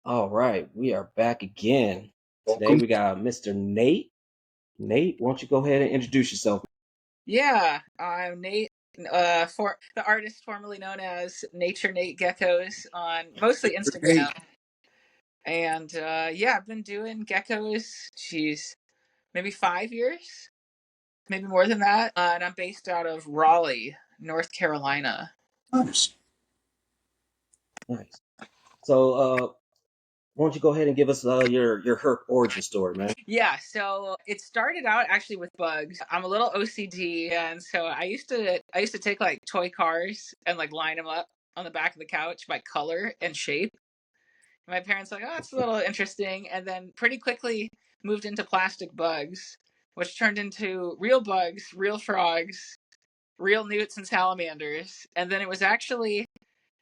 All right, we are back again. Today Welcome. we got Mr. Nate. Nate, why don't you go ahead and introduce yourself? Yeah, I'm Nate, for the artist formerly known as Nature Nate Geckos on mostly Hey, Instagram. And yeah, I've been doing geckos, geez, maybe 5 years, maybe more than that. And I'm based out of Raleigh, North Carolina. nice. Nice. So, why don't you go ahead and give us your herp origin story, man? Yeah, so it started out actually with bugs. I'm a little OCD, and so I used to take like toy cars and like line them up on the back of the couch by color and shape. My parents were like, oh, that's a little interesting, and then pretty quickly moved into plastic bugs, which turned into real bugs, real frogs, real newts and salamanders. And then it was actually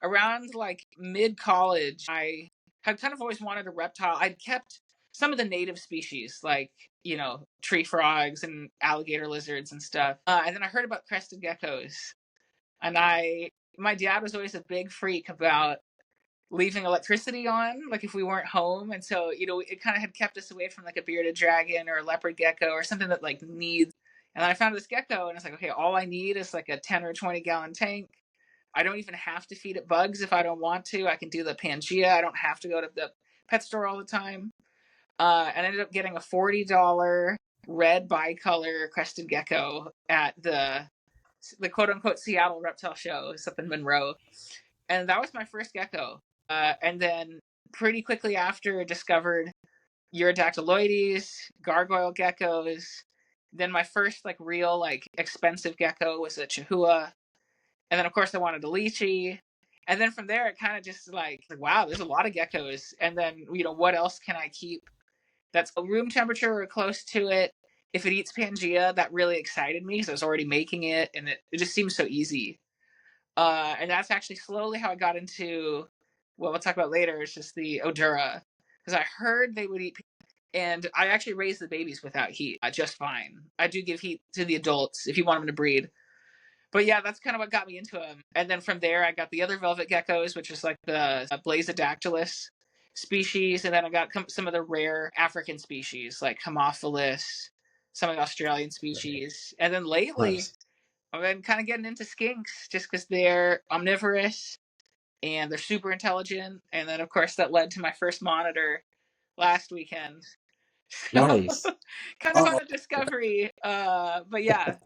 around like mid college, I had kind of always wanted a reptile. I'd kept some of the native species, like, tree frogs and alligator lizards and stuff. And then I heard about crested geckos. And my dad was always a big freak about leaving electricity on, like if we weren't home. And so, it kind of had kept us away from like a bearded dragon or a leopard gecko or something that like needs. And I found this gecko and it's like, okay, all I need is like a 10 or 20 gallon tank. I don't even have to feed it bugs if I don't want to. I can do the Pangea. I don't have to go to the pet store all the time. And I ended up getting a $40 red bicolor crested gecko at the quote unquote Seattle Reptile Show up in Monroe. And that was my first gecko. And then pretty quickly after discovered Urodactyloides, gargoyle geckos. Then my first like real like expensive gecko was a Chihuahua. And then of course I wanted a lychee. And then from there it kind of just like wow, there's a lot of geckos. And then what else can I keep that's room temperature or close to it? If it eats Pangea, that really excited me because I was already making it, and it just seems so easy. And that's actually slowly how I got into what we'll talk about later. It's just the Oedura, because I heard they would eat, and I actually raise the babies without heat just fine. I do give heat to the adults if you want them to breed. But yeah, that's kind of what got me into them. And then from there, I got the other velvet geckos, which is like the Blazodactylus species, and then I got some of the rare African species like Haemophilus, some of the Australian species, and then lately Nice. I've been kind of getting into skinks just because they're omnivorous and they're super intelligent. And then, of course, that led to my first monitor last weekend. So, Nice. kind of Uh-oh. on a discovery. But yeah,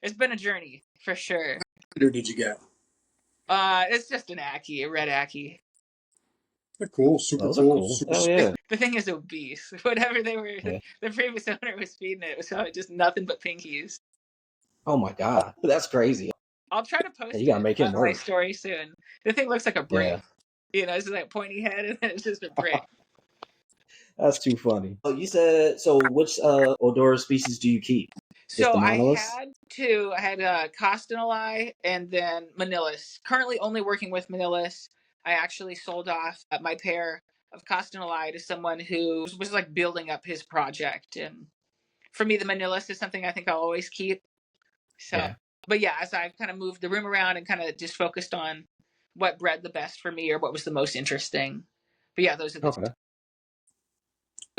it's been a journey for sure. Or did you get? It's just an Aki, a red Aki. They're cool, super Those are cool, cool. super Hell sweet. yeah. The thing is obese. Whatever they were, Yeah. the previous owner was feeding it. It was just nothing but pinkies. Oh my God, that's crazy. I'll try to Yeah, post you gotta it make him on my work. story soon. The thing looks like a brick. Yeah, It's like pointy head and then it's just a brick. that's too funny. Oh, you said so. Which Odora species do you keep? Just So the I monoliths? had two. I had Costinoli and then Manilus. Currently only working with Manilus. I actually sold off my pair of Costinoli to someone who was like building up his project. And for me, the Manilus is something I think I'll always keep. So, Yeah. but yeah, as I've kind of moved the room around and kind of just focused on what bred the best for me or what was the most interesting. But yeah, those are the two. Okay.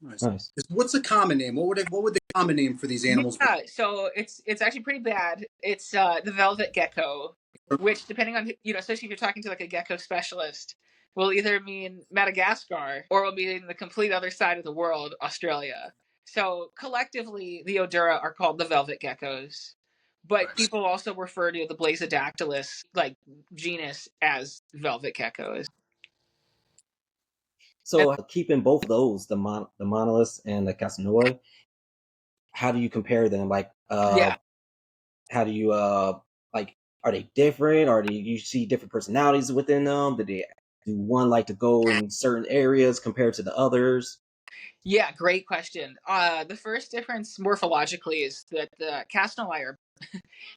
Nice. Nice. What's the common name? What would the common name for these animals be? Yeah, so it's actually pretty bad. It's the velvet gecko, which depending on especially if you're talking to like a gecko specialist, will either mean Madagascar or will mean the complete other side of the world, Australia. So collectively, the Oedura are called the velvet geckos, but Nice. people also refer to the Blazodactylus like genus as velvet geckos. And So keeping both of those, the monoliths and the Casanova, how do you compare them? Like, yeah, how do you like? Are they different? Or do you see different personalities within them? Do one like to go in certain areas compared to the others? yeah, great question. The first difference morphologically is that the Castanoli are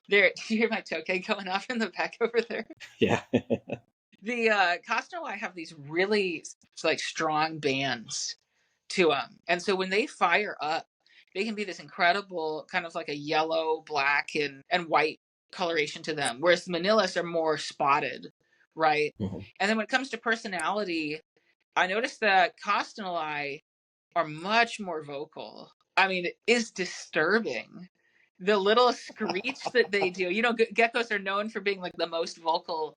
there. Do you hear my tokay going off in the back over there? Yeah. The Castanoli have these really like strong bands to them, and so when they fire up, they can be this incredible kind of like a yellow, black, and white coloration to them. Whereas the Manillas are more spotted, right? Mhm. And then when it comes to personality, I noticed that Costinelli are much more vocal. I mean, it is disturbing. The little screech that they do. Geckos are known for being like the most vocal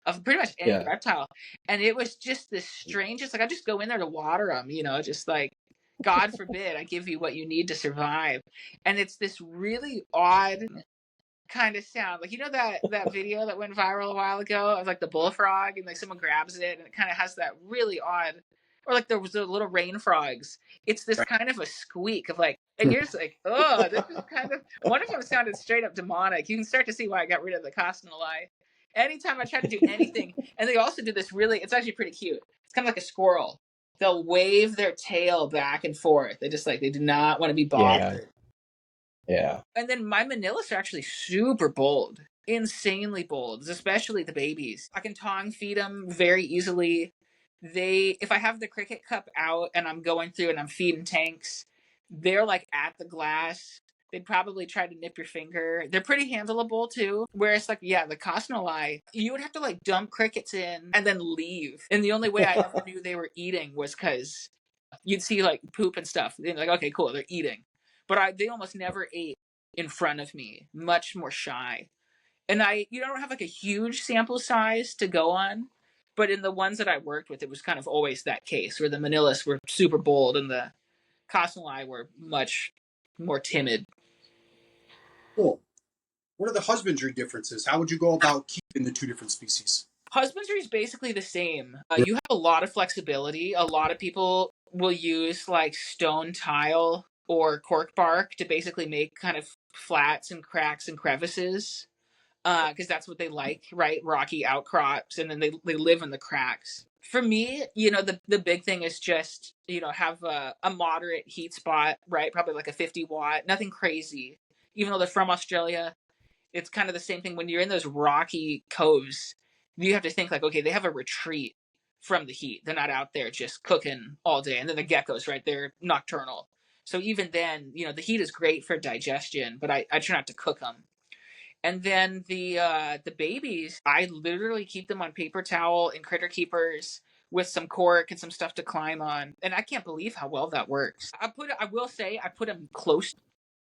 of pretty much any Yeah. reptile. And it was just the strangest. Like, I just go in there to water them, just like, God forbid I give you what you need to survive. And it's this really odd kind of sound. Like, that video that went viral a while ago of like the bullfrog and like someone grabs it and it kind of has that really odd, or like there was the little rain frogs. It's this Right. kind of a squeak of like, and you're just like, oh, this is kind of, one of them sounded straight up demonic. You can start to see why I got rid of the Costinelli. Anytime I try to do anything, and they also do this really, it's actually pretty cute. It's kind of like a squirrel. They'll wave their tail back and forth. They just like, they do not want to be bothered. Yeah. And then my Manilas are actually super bold, insanely bold, especially the babies. I can tongue feed them very easily. If I have the cricket cup out and I'm going through and I'm feeding tanks, they're like at the glass. They'd probably try to nip your finger. They're pretty handleable too. Whereas like, yeah, the Costinelli, you would have to like dump crickets in and then leave. And the only way I ever knew they were eating was because you'd see like poop and stuff. And like, okay, cool, they're eating. But they almost never ate in front of me, much more shy. And don't have like a huge sample size to go on, but in the ones that I worked with, it was kind of always that case where the Manilas were super bold and the Costinelli were much more timid. Cool. What are the husbandry differences? How would you go about keeping the two different species? Husbandry is basically the same. You have a lot of flexibility. A lot of people will use like stone tile or cork bark to basically make kind of flats and cracks and crevices, because that's what they like, right? Rocky outcrops, and then they live in the cracks. For me, the big thing is just, have a moderate heat spot, right? Probably like a 50 watt, nothing crazy. Even though they're from Australia, it's kind of the same thing when you're in those rocky coves. You have to think like, okay, they have a retreat from the heat. They're not out there just cooking all day. And then the geckos, right? They're nocturnal. So even then, the heat is great for digestion, but I try not to cook them. And then the babies, I literally keep them on paper towel and critter keepers with some cork and some stuff to climb on. And I can't believe how well that works. I will say I put them close to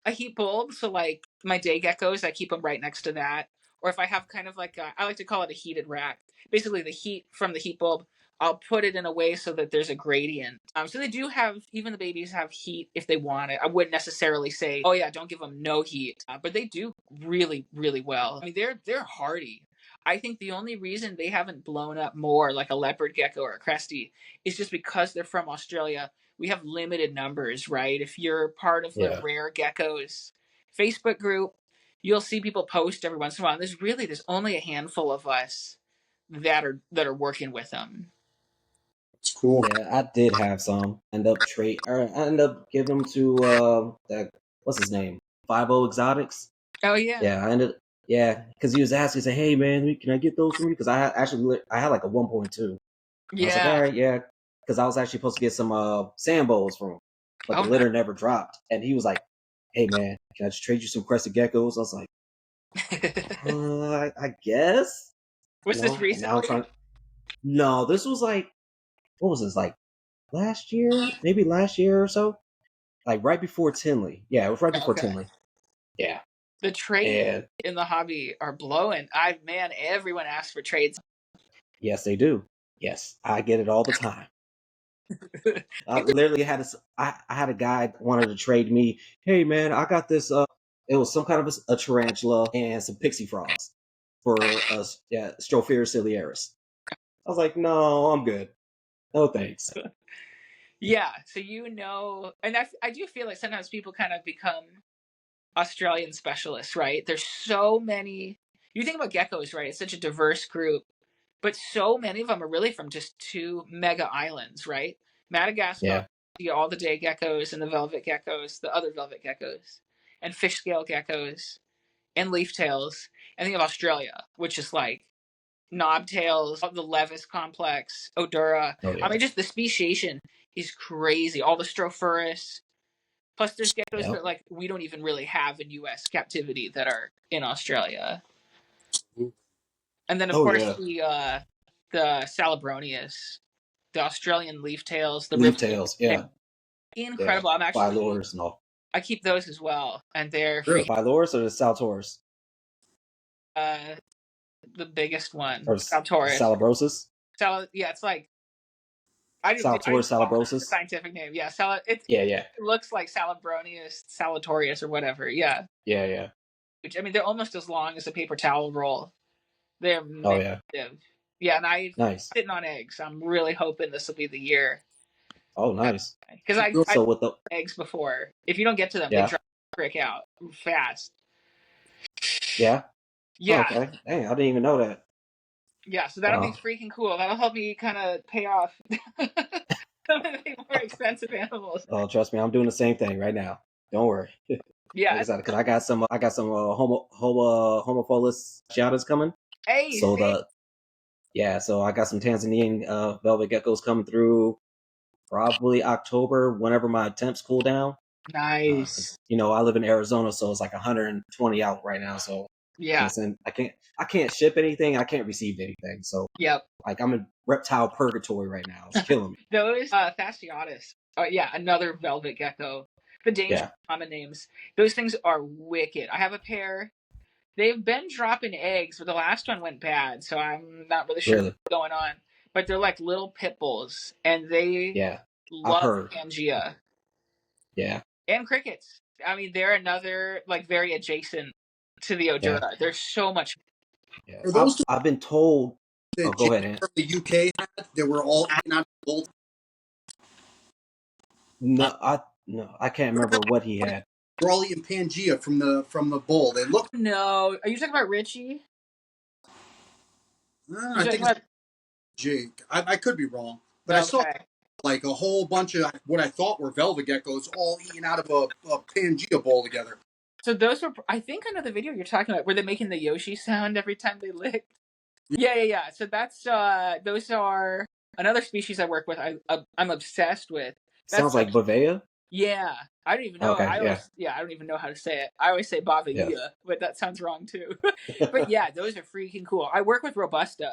a heat bulb. So like my day geckos, I keep them right next to that. Or if I have kind of like I like to call it a heated rack. Basically the heat from the heat bulb, I'll put it in a way so that there's a gradient. So they do have, even the babies have heat if they want it. I wouldn't necessarily say, oh yeah, don't give them no heat, but they do really, really well. I mean, they're hardy. I think the only reason they haven't blown up more like a leopard gecko or a cresty is just because they're from Australia. We have limited numbers, right? If you're part of the Yeah. Rare Geckos Facebook group, you'll see people post every once in a while. And there's only a handful of us that are working with them. It's cool. Yeah, I did have some. I end up giving them to that, what's his name? 50 Exotics. Oh yeah, Yeah, because he was asking, say, hey man, can I get those from you? Because I had like a 1.2. I was like, all yeah. right, yeah, because I was actually supposed to get some sand bowls from him, but the Oh no. litter never dropped. And he was like, hey man, can I just trade you some crested geckos? I was like, I guess, Was this And now I'm recently? trying. No, this was like, what was this, like last year, maybe last year or so, like right before Tinley. Yeah, it was right before Okay. Tinley. Yeah, The trades and in the hobby are blowing. Man, everyone asks for trades. yes, they do. Yes, I get it all the time. I literally had I had a guy that wanted to trade me. Hey man, I got this. It was some kind of a tarantula and some pixie frogs for Strophaeus ciliaris. I was like, no, I'm good. No thanks. Yeah, so and I do feel like sometimes people kind of become Australian specialists, right? There's so many. You think about geckos, right? It's such a diverse group, but so many of them are really from just two mega islands, right? Madagascar, Yeah, all the day geckos and the velvet geckos, the other velvet geckos, and fish scale geckos, and leaf tails. And think of Australia, which is like knobtails, the Levis complex, Oedura. oh I yeah, mean, just the speciation is crazy. All the Strophaeus. Plus, there's geckos yep, that like we don't even really have in U.S. captivity that are in Australia. And then, of oh course, yeah, the Salabronius. the Australian leaf tails, the Leaf river, tails, yeah, yeah. incredible. I'm actually Phylloris and all. I keep those as well, and they're Really? freaking Phylloris or the Saltaurus uh the biggest or one, the Saltaurus. Salabrosus? Yeah, it's like I don't Saltaurus even know the salabrosus. scientific name. Yeah, it Yeah, yeah, looks like Salabronius, Salatorius, or whatever. Yeah, yeah, yeah. which I mean they're almost as long as a paper towel roll. They're Oh yeah, massive. Yeah, and I'm nice. sitting on eggs. I'm really hoping this will be the year Oh nice. because I So with the eggs before. If you don't get to them, they yeah, drop the frick out fast. yeah. Oh, Yeah, okay. Dang, I didn't even know that. yeah. So that'll be Wow. freaking cool. That'll help me kind of pay off some of the more expensive animals. Oh, trust me, I'm doing the same thing right now. Don't worry. Like I Yeah. said, because I got some homophilus giadas coming. Hey, So see? the yeah, so I got some Tanzanian velvet geckos coming through probably October, whenever my temps cool down. Nice. Because I live in Arizona, so it's like 120 out right now. So Yeah. I can't ship anything. I can't receive anything. So Yep. like I'm in reptile purgatory right now. It's killing me. Those fasciatus. Oh yeah, another velvet gecko. The dangerous Yeah, common names. Those things are wicked. I have a pair. They've been dropping eggs, but the last one went bad, so I'm not really sure really. what's going on. But they're like little pit bulls, and they Yeah, I've love heard. Pangea Yeah, and crickets. I mean, they're another like very adjacent to the yeah, Oedura. There's so much. yeah. Are those the I've been told. Oh, that go Jake ahead, Ant. from the UK had that were all eaten out of the bowl? No, I can't remember what he had. We're all eating Pangea from the bowl. They look. No, are you talking about Richie? I You're talking think it's about Jake. I could be wrong, but I saw okay. like a whole bunch of what I thought were velvet geckos all eating out of a Pangea bowl together. So those were, I think I know the video you're talking about. Were they making the Yoshi sound every time they licked? Yeah, yeah, yeah. So that's those are another species I work with. I'm obsessed with. That's Sounds like Bavea. yeah. I don't even know. Okay, yeah, I don't even know how to say it. I always say yeah. Bavaia, but that sounds wrong too. But yeah, those are freaking cool. I work with Robusta,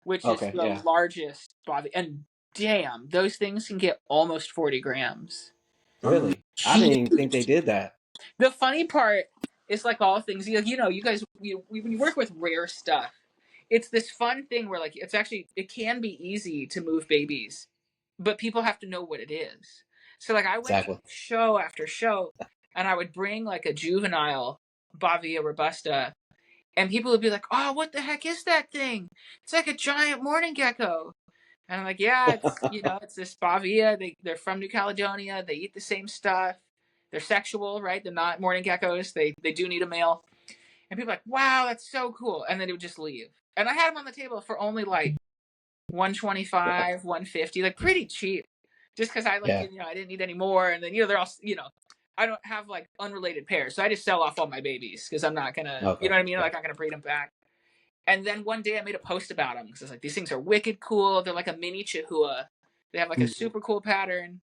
which is Okay, the yeah. largest Bavaia, and damn, those things can get almost 40 grams. Really? I didn't even think they did that. The funny part is like all things, you guys, when you work with rare stuff, it's this fun thing where like it can be easy to move babies, but people have to know what it is. So like I went to Exactly. show after show, and I would bring like a juvenile Bavia robusta, and people would be like, "Oh, what the heck is that thing? It's like a giant mourning gecko." And I'm like, "Yeah, it's this Bavia. They're from New Caledonia. They eat the same stuff. They're sexual, right? They're not mourning geckos. They do need a male." And people are like, "Wow, that's so cool." And then it would just leave. And I had them on the table for only like 125, 150, like pretty cheap. Just because I Yeah. I didn't need any more. And then they're all I don't have like unrelated pairs, so I just sell off all my babies because I'm not gonna, Okay. you know what I mean? Yeah. Like I'm not gonna breed them back. And then one day I made a post about them because I was like, these things are wicked cool. They're like a mini Chihuahua. They have like a super cool pattern,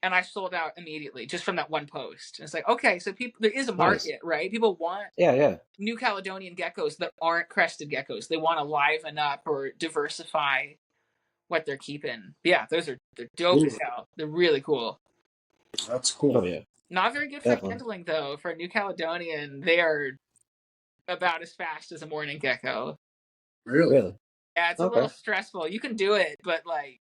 and I sold out immediately just from that one post. And it's like, okay, so there is a Nice. market, right? People want Yeah, yeah. New Caledonian geckos that aren't crested geckos. They want to liven up or diversify what they're keeping. Yeah, they're dope as hell. They're really cool. That's Oh cool. yeah. Not very good for Definitely. handling though. For a New Caledonian, they are about as fast as a mourning gecko. Really? Really. Yeah, it's a little Okay. stressful. You can do it, but like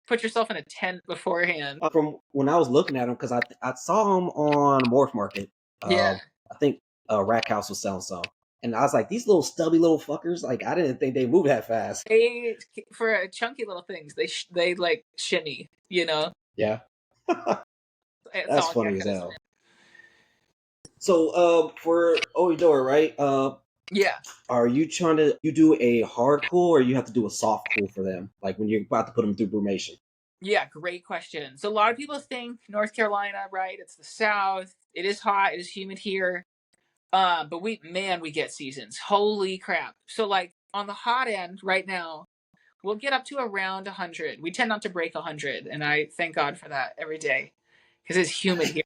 put yourself in a tent beforehand. From when I was looking at them, because I saw them on Morph Market. Yeah. I think Rack House was selling some, and I was like, these little stubby little fuckers. Like I didn't think they move that fast. They for chunky little things, they like shimmy, Yeah. It's That's all funny as geckos. hell. So for Oedora, right? Yeah. Are you trying to do a hard cool or you have to do a soft cool for them? Like when you're about to put them through brumation? Yeah, great question. So a lot of people think North Carolina, right? It's the South. It is hot. It is humid here. But we get seasons. Holy crap. So like on the hot end right now, we'll get up to around 100. We tend not to break 100, and I thank God for that every day because it's humid here.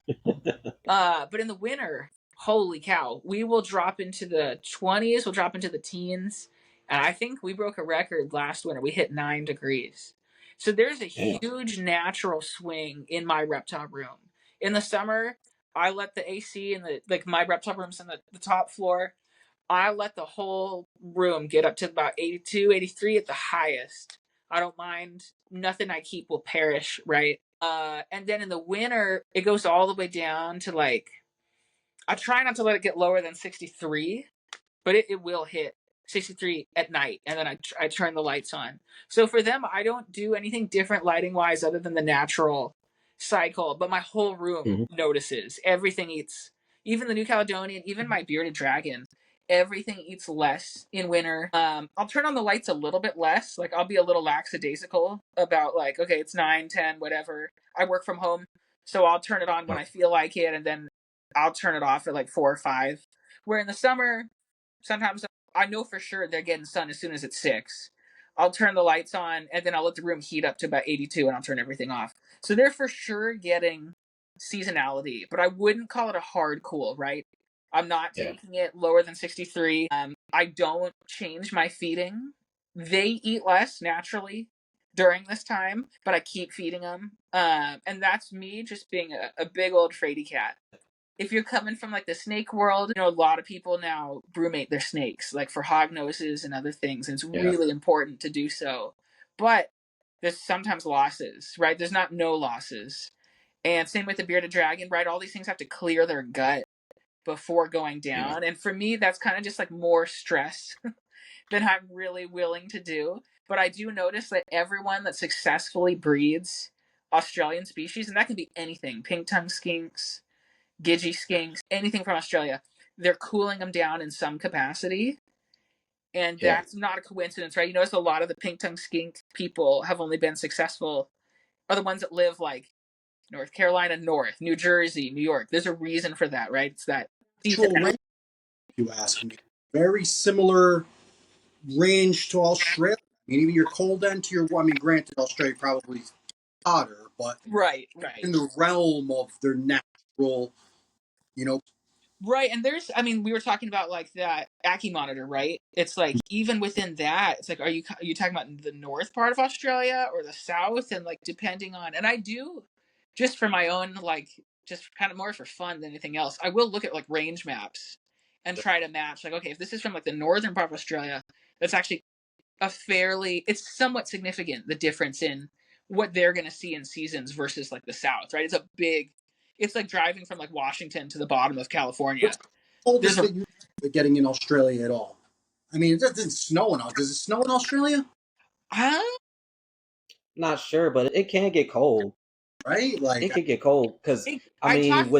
But in the winter, holy cow, we will drop into the 20s. We'll drop into the teens, and I think we broke a record last winter. We hit 9 degrees. So there's a Damn. huge natural swing in my reptile room. In the summer, I let the AC in the like my reptile room's in the top floor. I let the whole room get up to about 82, 83 at the highest. I don't mind. Nothing I keep will perish, right? And then in the winter, it goes all the way down to like, I try not to let it get lower than 63, but it will hit 63 at night, and then I turn the lights on. So for them, I don't do anything different lighting wise other than the natural cycle, but my whole room Mm-hmm. notices. Everything eats, even the New Caledonian, even my bearded dragon, everything eats less in winter. I'll turn on the lights a little bit less. Like I'll be a little lackadaisical about like, okay, it's 9, 10, whatever. I work from home, so I'll turn it on when I feel like it, and then I'll turn it off at like 4 or 5. Where in the summer, sometimes I know for sure they're getting sun as soon as it's 6. I'll turn the lights on, and then I'll let the room heat up to about 82, and I'll turn everything off. So they're for sure getting seasonality, but I wouldn't call it a hard cool, right? I'm not Yeah. taking it lower than 63. I don't change my feeding. They eat less naturally during this time, but I keep feeding them. And that's me just being a big old fraidy cat. If you're coming from like the snake world, a lot of people now brumate their snakes, like for hog noses and other things, and it's Yeah. really important to do so. But there's sometimes losses, right? There's not no losses. And same with the bearded dragon, right? All these things have to clear their gut before going Yeah. down. And for me, that's kind of just like more stress than I'm really willing to do. But I do notice that everyone that successfully breeds Australian species, and that can be anything, pink tongue skinks, Gidgee skinks, anything from Australia, they're cooling them down in some capacity. And Yeah. that's not a coincidence, right? You notice a lot of the pink tongue skink people have only been successful are the ones that live like North Carolina North, New Jersey, New York. There's a reason for that, right? It's that season. Range, if you ask me. Very similar range to Australia. I mean, even your cold end to your, I mean, granted, Australia probably hotter, but Right, in right. the realm of their natural, you know, Right, and there's, I mean, we were talking about like that Ackie monitor, right? It's like even within that, it's like, are you talking about the north part of Australia or the south? And like depending on, and I do, just for my own like, just kind of more for fun than anything else. I will look at like range maps and try to match, like, okay, if this is from like the northern part of Australia, that's actually it's somewhat significant the difference in what they're going to see in seasons versus like the south, right? It's like driving from like Washington to the bottom of California. what's the There's coldest a that you're getting in Australia at all? I mean, it doesn't snow in. Does it snow in Australia? huh? Not sure, but it can get cold. Right? It Like, can get cold because I I mean, talked.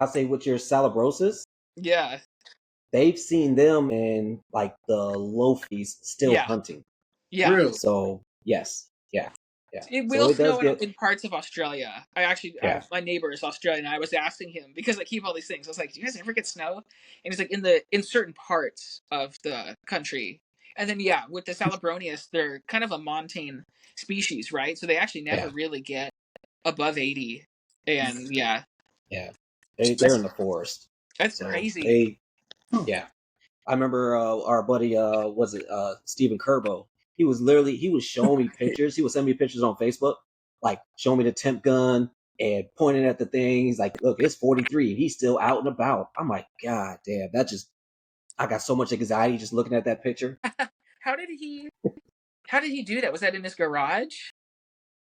I say with your Salabrosis, Yeah, they've seen them in like the low fees still yeah, hunting. yeah. really? So yes, yeah, yeah. It So will it does snow get in parts of Australia. I actually, yeah, my neighbor is Australian. And I was asking him because I keep all these things. I was like, "Do you guys ever get snow?" And he's like, in certain parts of the country." And then yeah, with the Salabronius, they're kind of a montane species, right? So they actually never yeah, really get above 80. And yeah, yeah. They're that's in the forest, that's so crazy. Huh. yeah. I remember our buddy was it Stephen Kerbo. He was showing me pictures. He was sending me pictures on Facebook, like showing me the temp gun and pointing at the thing. He's like, "Look, it's 43. He's still out and about." I'm like, "God damn, that just I got so much anxiety just looking at that picture." How did he? How did he do that? Was that in his garage?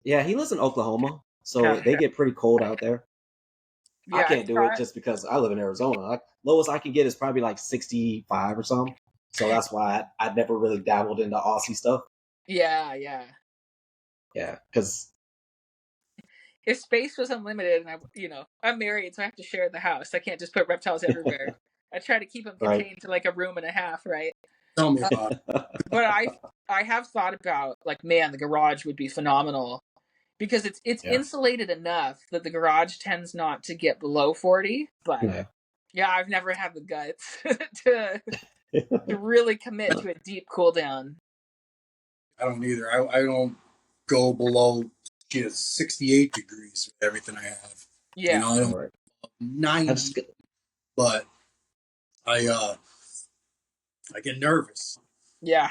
Yeah, he lives in Oklahoma, so they Gotcha. get pretty cold out there. I Yeah, I can't do it thought. just because I live in Arizona. Lowest I can get is probably like 65 or something. So that's why I never really dabbled into Aussie stuff. Yeah, yeah. Yeah, because If space was unlimited, and I'm married, so I have to share the house. I can't just put reptiles everywhere. I try to keep them right. contained to like a room and a half, right? Tell me Uh, about it. but I have thought about like, man, the garage would be phenomenal because it's Yeah, insulated enough that the garage tends not to get below 40. But yeah. yeah, I've never had the guts to really commit to a deep cool down. I don't either. I don't go below 68 degrees with everything I have. Yeah, I All don't right. I 90, just but I I get nervous. yeah.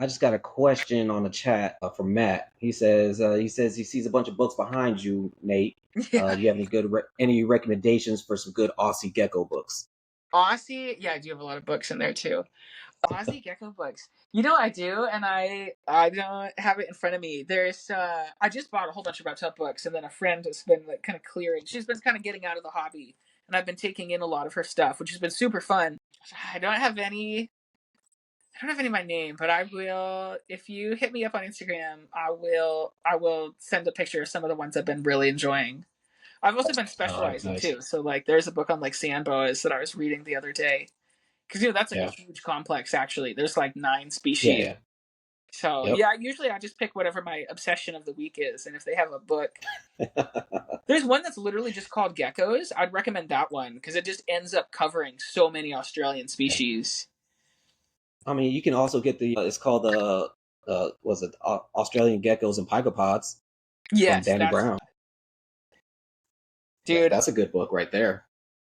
I just got a question on the chat from Matt. He says he sees a bunch of books behind you, Nate. Yeah. Do you have any recommendations for some good Aussie gecko books? Aussie, yeah, I do have a lot of books in there too. Aussie Gecko books. You know I do, and I don't have it in front of me. There's I just bought a whole bunch of reptile books, and then a friend has been like kind of clearing. She's been kind of getting out of the hobby, and I've been taking in a lot of her stuff, which has been super fun. I don't have any. I don't have any of my name, but I will. If you hit me up on Instagram, I will. I will send a picture of some of the ones I've been really enjoying. I've also been All right, specializing nice. too. So like, there's a book on like sand boas that I was reading the other day because that's like a Yeah, huge complex. Actually, there's like 9 species. yeah, So yeah. yeah, usually I just pick whatever my obsession of the week is, and if they have a book, Yep. there's one that's literally just called Geckos. I'd recommend that one because it just ends up covering so many Australian Yeah. species. I mean, you can also get it's called was it Australian Geckos and Pygopods from Yes, Danny that's Brown. Yeah, dude. that's a good book right there.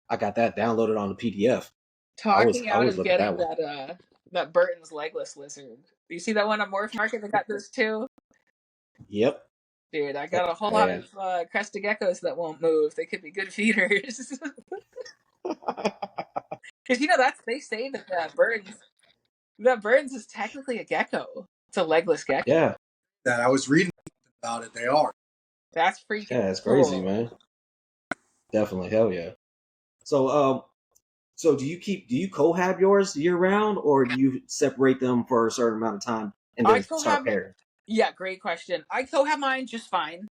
I got that downloaded on the PDF. Talking I out always of look at getting that one. that Burton's legless lizard. You see that one on Morph Market? They got those too. Yep. Dude, I got a whole lot Man. of crested geckos that won't move. They could be good feeders. Because that's they say that Burns is technically a gecko. It's a legless gecko. Yeah. That I was reading about it. They are. That's freaking Yeah, it's crazy, cool. man. Definitely, hell yeah. So, do you cohab yours year round, or do you separate them for a certain amount of time and I then cohab. start pairing? Yeah, great question. I cohab mine just fine,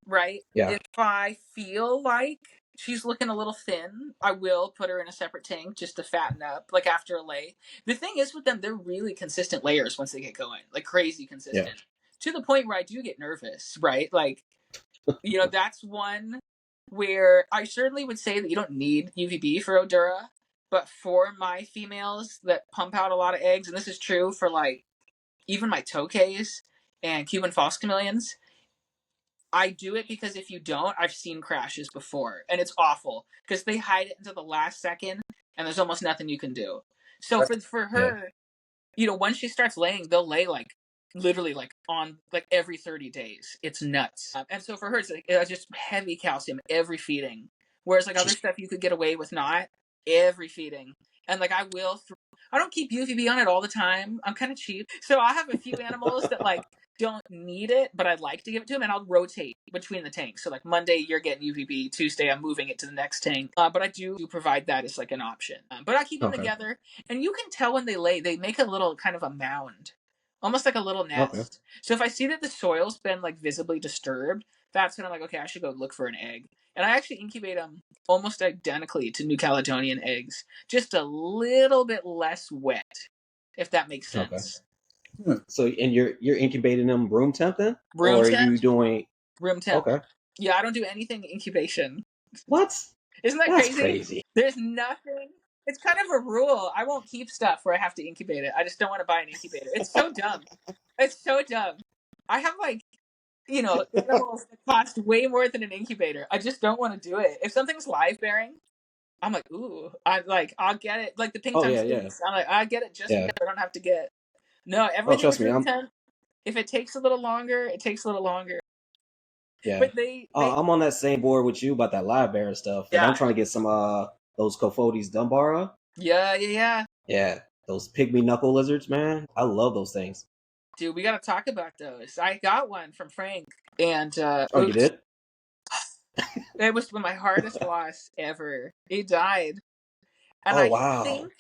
right? Yeah, If I feel like she's looking a little thin, I will put her in a separate tank just to fatten up, like after a lay. The thing is with them, they're really consistent layers once they get going, like crazy yeah, consistent, to the point where I do get nervous, right? Like, that's one where I certainly would say that you don't need UVB for Oedura, but for my females that pump out a lot of eggs, and this is true for like even my tokays and Cuban false chameleons, I do it because if you don't, I've seen crashes before, and it's awful because they hide it until the last second, and there's almost nothing you can do. So That's for yeah. her, once she starts laying, they'll lay like literally like on like every 30 days. It's nuts. And so for her, it's just heavy calcium every feeding. Whereas like other stuff you could get away with not every feeding. And like I don't keep UVB on it all the time. I'm kind of cheap. So I have a few animals that like don't need it, but I'd like to give it to them, and I'll rotate between the tanks. So like Monday you're getting UVB, Tuesday I'm moving it to the next tank. But I do provide that as like an option. But I keep them Okay, together, and you can tell when they lay. They make a little kind of a mound, almost like a little okay, nest. So if I see that the soil's been like visibly disturbed, that's when I'm like, okay, I should go look for an egg. And I actually incubate them almost identically to New Caledonian eggs, just a little bit less wet, if that makes okay. sense. hmm. So, and you're incubating them room temp then, Room or are temp, you doing? room temp. Okay, Yeah, I don't do anything incubation. what? Isn't that That's crazy? crazy. There's nothing. It's kind of a rule. I won't keep stuff where I have to incubate it. I just don't want to buy an incubator. It's so dumb. It's so dumb. I have like, animals that cost way more than an incubator. I just don't want to do it. If something's live bearing, I'm like, ooh, I'll get it. Like the pink Oh tongue yeah, yeah, squeaks. I'm like, I get it just yeah. because I don't have to get. No, Oh, everything trust is me, room I'm temp. If it takes a little longer, it takes a little longer. yeah. But they I'm on that same board with you about that live bear stuff, and I'm yeah, trying to get some those Cofodes Dumbara. yeah. Yeah, those pygmy knuckle lizards, man. I love those things. Dude, we got to talk about those. I got one from Frank, and Oh, you oops, did? it was my hardest loss ever. He died, and Oh I wow. think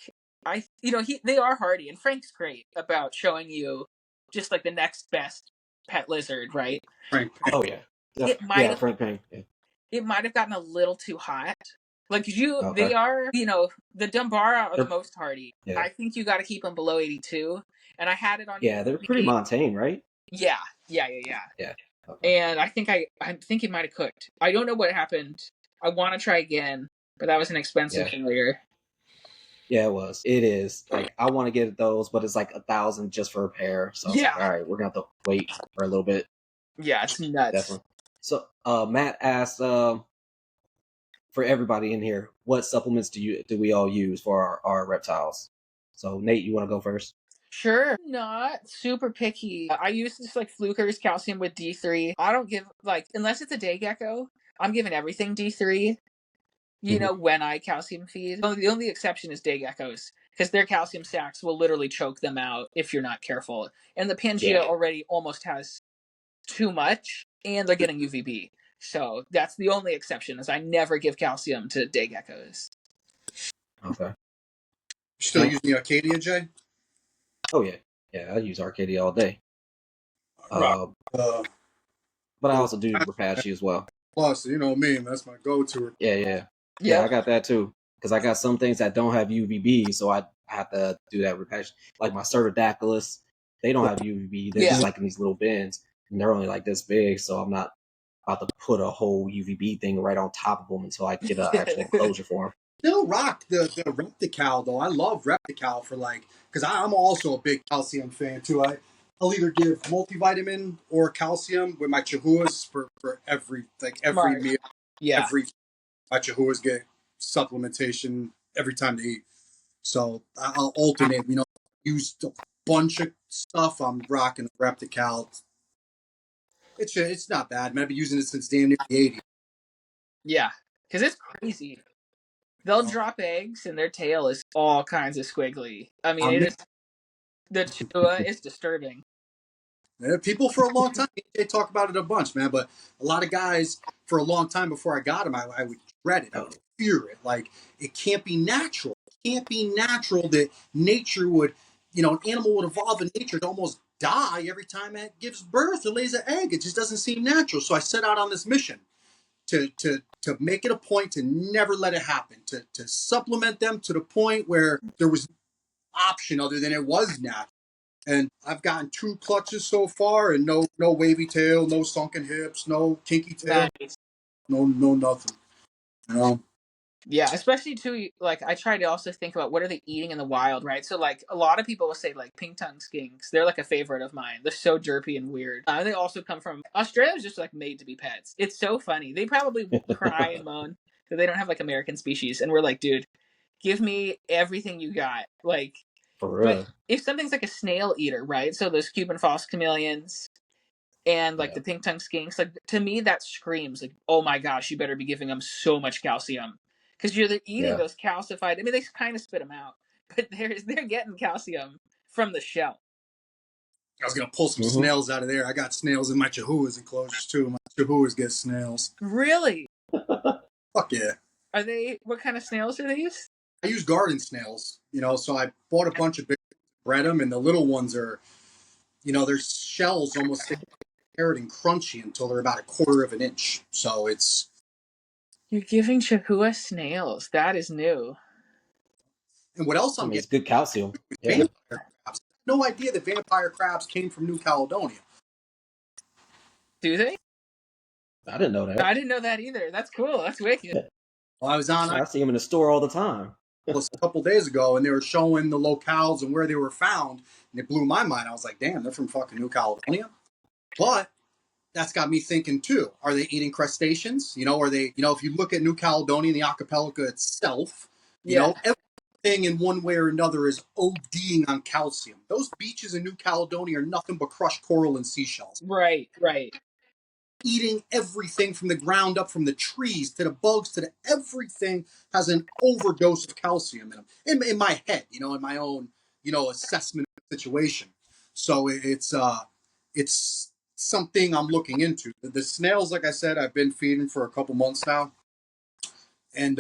they are hardy, and Frank's great about showing you just like the next best pet lizard, right? Frank. I Oh think yeah. it might Yeah, have Frank Payne. Yeah. gotten a little too hot. Like they Okay. are, the Dumbara are the They're most hardy. yeah. I think you got to keep them below 82, and I had it on Yeah, they're pretty 88. montane, right? Yeah, yeah. Yeah. Okay. And I think it might have cooked. I don't know what happened. I want to try again, but that was an expensive Yeah. failure. Yeah, it was. It is. Like I want to get those, but it's like 1,000 just for a pair. So I was Yeah, like, all right, we're gonna have to wait for a little bit. yeah, it's nuts. Definitely. So Matt asked for everybody in here, what supplements do we all use for our reptiles? So Nate, you wanna go first? Sure. Not super picky. I use this like Fluker's calcium with D3. I don't give like unless it's a day gecko, I'm giving everything D3. You Mhm. know, when I calcium feed. The only exception is day geckos because their calcium stacks will literally choke them out if you're not careful. And the Pangea Yeah. already almost has too much, and they're getting UVB. So that's the only exception is I never give calcium to day geckos. Okay. You're still And using the Arcadia, Jay? oh yeah, yeah. I use Arcadia all day. Right. Uh, Uh, but I the also do Repashy as well. Plus, you know me, that's my go-to. Yeah, yeah, yeah. I Yep. got that too because I got some things that don't have UVB, so I have to do that Repashy. Like my Certodactylus, they don't have UVB. They're just Yeah. like in these little bins, and they're only like this big. So I'm not about to put a whole UVB thing right on top of them until I get an actual enclosure for them. Still rock the Reptical though. I love Reptical for like because I'm also a big calcium fan too. I'll either give multivitamin or calcium with my Chihuahuas for every Smart. meal. Yeah. Every My Chihuahuas get supplementation every time they eat. So I'll alternate. You know, use a bunch of stuff. I'm rocking Reptical. It's not bad. Man, I've been using it since damn near the '80s. Yeah. Because it's crazy. They'll drop eggs and their tail is all kinds of squiggly. I mean, it I'm is the Chua is disturbing. People for a long time they talk about it a bunch, man. But a lot of guys for a long time before I got him, I would dread it. I would Oh, fear it. Like it can't be natural. It can't be natural that nature would, an animal would evolve in nature to almost die every time it gives birth or lays an egg. It just doesn't seem natural. So I set out on this mission to make it a point to never let it happen. To supplement them to the point where there was no option other than it was natural. And I've gotten 2 clutches so far, and no wavy tail, no sunken hips, no kinky tail, Nice. no nothing. You know, Yeah, especially too. Like I try to also think about what are they eating in the wild, right? So like a lot of people will say like pink tongue skinks. They're like a favorite of mine. They're so derpy and weird. They also come from Australia's just like made to be pets. It's so funny. They probably cry and moan that they don't have like American species, and we're like, dude, give me everything you got. Like, for but real. if something's like a snail eater, right? So those Cuban false chameleons and like Yeah, the pink tongue skinks, like to me that screams like, oh my gosh, you better be giving them so much calcium because you're eating yeah. those calcified. I mean, they kind of spit them out, but they're getting calcium from the shell. I was gonna pull some Hmm. snails out of there. I got snails in my Chihuahuas enclosures too. My Chihuahuas get snails. Really? Fuck yeah. Are they? What kind of snails are these? I use garden snails. So I bought a bunch of big, bred them, and the little ones are, their shells almost stay hard and crunchy until they're about a quarter of an inch. So it's You're giving Chihuahua snails. That is new. and what else I I'm mean, getting it's good calcium. is Yeah, vampire crabs. No idea that vampire crabs came from New Caledonia. Do they? I didn't know that. I didn't know that either. That's cool. That's wicked. Well, I was on I see them in the store all the time. a couple days ago, and they were showing the locales and where they were found, and it blew my mind. I was like, "Damn, they're from fucking New Caledonia." But that's got me thinking too. Are they eating crustaceans? Are they? If you look at New Caledonia and the archipelago itself, Yeah. everything in one way or another is ODing on calcium. Those beaches in New Caledonia are nothing but crushed coral and seashells. Right. Right. Eating everything from the ground up, from the trees to the bugs to the everything has an overdose of calcium in them. In my head, in my own, assessment of the situation. So it's something I'm looking into. The snails, like I said, I've been feeding for a couple months now, and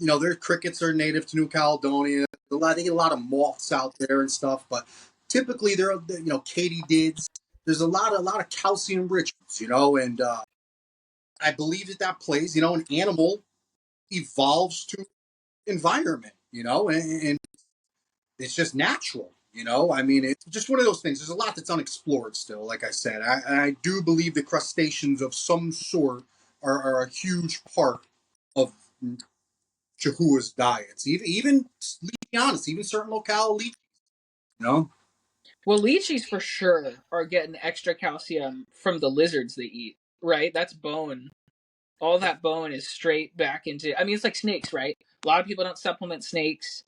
their crickets are native to New Caledonia. They get a lot of moths out there and stuff, but typically they're katydids. There's a lot of calcium rich, and I believe that plays. An animal evolves to environment, and it's just natural. I mean, it's just one of those things. There's a lot that's unexplored still. Like I said, I do believe the crustaceans of some sort are a huge part of Chihuahua's diets. Even let's be honest, even certain locale leeches. You know, Well, lychees for sure are getting extra calcium from the lizards they eat, right? That's bone. All that bone is straight back into. I mean, it's like snakes, right? A lot of people don't supplement snakes,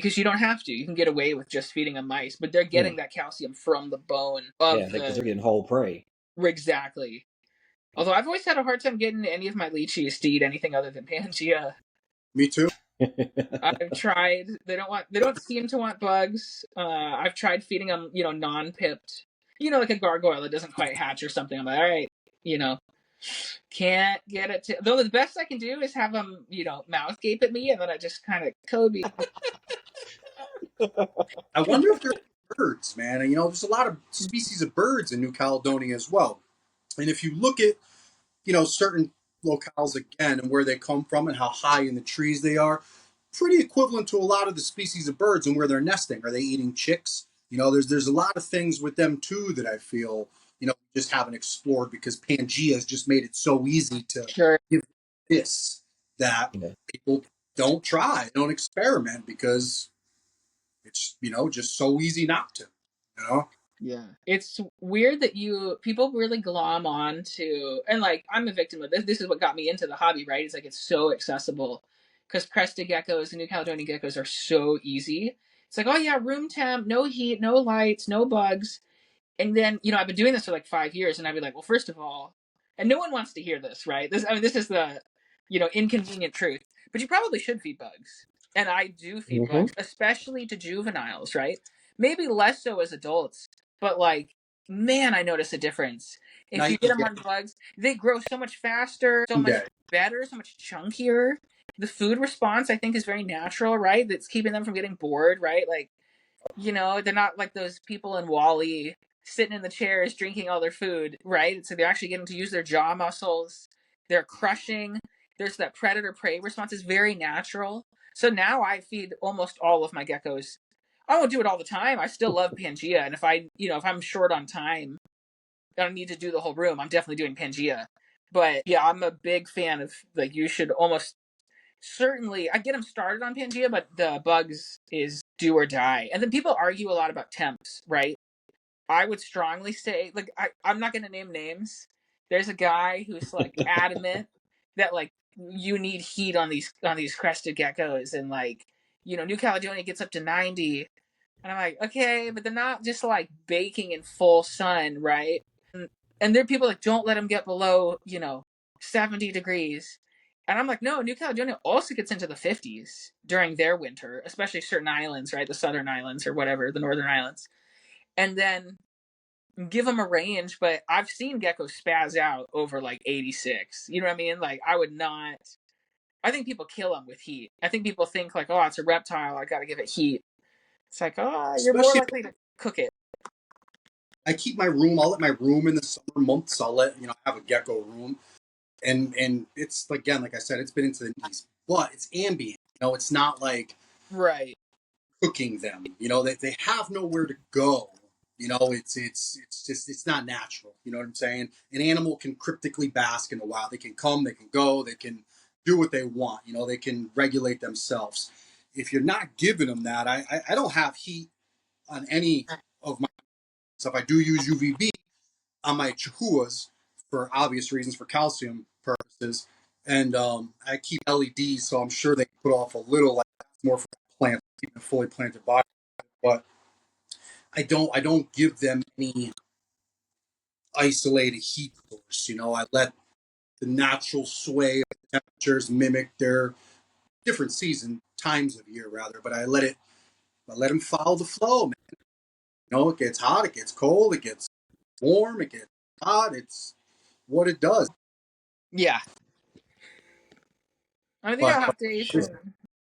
because you don't have to. You can get away with just feeding them mice, but they're getting that calcium from the bone of because they're getting whole prey. Exactly. Although I've always had a hard time getting any of my lychees to eat anything other than Pangea. Me too. I've tried. They don't seem to want bugs. I've tried feeding them, non-pipped. Like a gargoyle that doesn't quite hatch or something. I'm like, all right, can't get it to. Though the best I can do is have them, mouth gape at me, and then I just kind of Kobe. I wonder if there's birds, man. And there's a lot of species of birds in New Caledonia as well. And if you look at, certain locales again and where they come from and how high in the trees they are, pretty equivalent to a lot of the species of birds and where they're nesting. Are they eating chicks? There's a lot of things with them too that I feel, just haven't explored because Pangea has just made it so easy to Sure. give this that people don't try, don't experiment because it's, just so easy not to, Yeah. It's weird that people really glom on to, and like, I'm a victim of this. This is what got me into the hobby, right? It's like, it's so accessible because crested geckos and New Caledonian geckos are so easy. It's like, oh yeah, room temp, no heat, no lights, no bugs. And then, I've been doing this for like 5 years, and I'd be like, well, first of all, and no one wants to hear this, right? This is the, inconvenient truth. But you probably should feed bugs. And I do feed bugs, especially to juveniles, right? Maybe less so as adults, but like, man, I notice a difference. If you get them on bugs, they grow so much faster, so much better, so much chunkier. The food response, I think, is very natural, right? That's keeping them from getting bored, right? Like, they're not like those people in Wall-E sitting in the chairs drinking all their food, right? So they're actually getting to use their jaw muscles. They're crushing. There's that predator-prey response is very natural. So now I feed almost all of my geckos. I won't do it all the time. I still love Pangea, and if I'm short on time, I don't need to do the whole room, I'm definitely doing Pangea. But yeah, I'm a big fan of, like, you should almost certainly, I get them started on Pangea, but the bugs is do or die. And then people argue a lot about temps, right? I would strongly say, like, I'm not going to name names. There's a guy who's like adamant that like you need heat on these crested geckos, and like, New Caledonia gets up to 90, and I'm like, okay, but they're not just like baking in full sun, right? And there are people like, don't let them get below 70 degrees. And I'm like, no, New Caledonia also gets into the 50s during their winter, especially certain islands, right? The southern islands or whatever, the northern islands. And then give them a range, but I've seen geckos spaz out over like 86. You know what I mean? Like, I think people kill them with heat. I think people think like, oh, it's a reptile, I got to give it heat. It's like, oh, you're more likely to cook it. I keep my room. I'll let my room in the summer months. I'll let have a gecko room, and it's again, like I said, it's been into the knees, but it's ambient. It's not like right cooking them. They have nowhere to go. It's just it's not natural. You know what I'm saying? An animal can cryptically bask in the wild. They can come, they can go, they can do what they want. They can regulate themselves. If you're not giving them that, I don't have heat on any of my stuff. I do use UVB on my chihuahuas for obvious reasons, for calcium purposes, and I keep LEDs, so I'm sure they put off a little, like more for plants, keeping a fully planted body, but I don't give them any isolated heat source. I let the natural sway of the temperatures mimic their different season times of year, rather. But I let them follow the flow, man. It gets hot, it gets cold, it gets warm, it gets hot. It's what it does. Yeah. I think I have hot days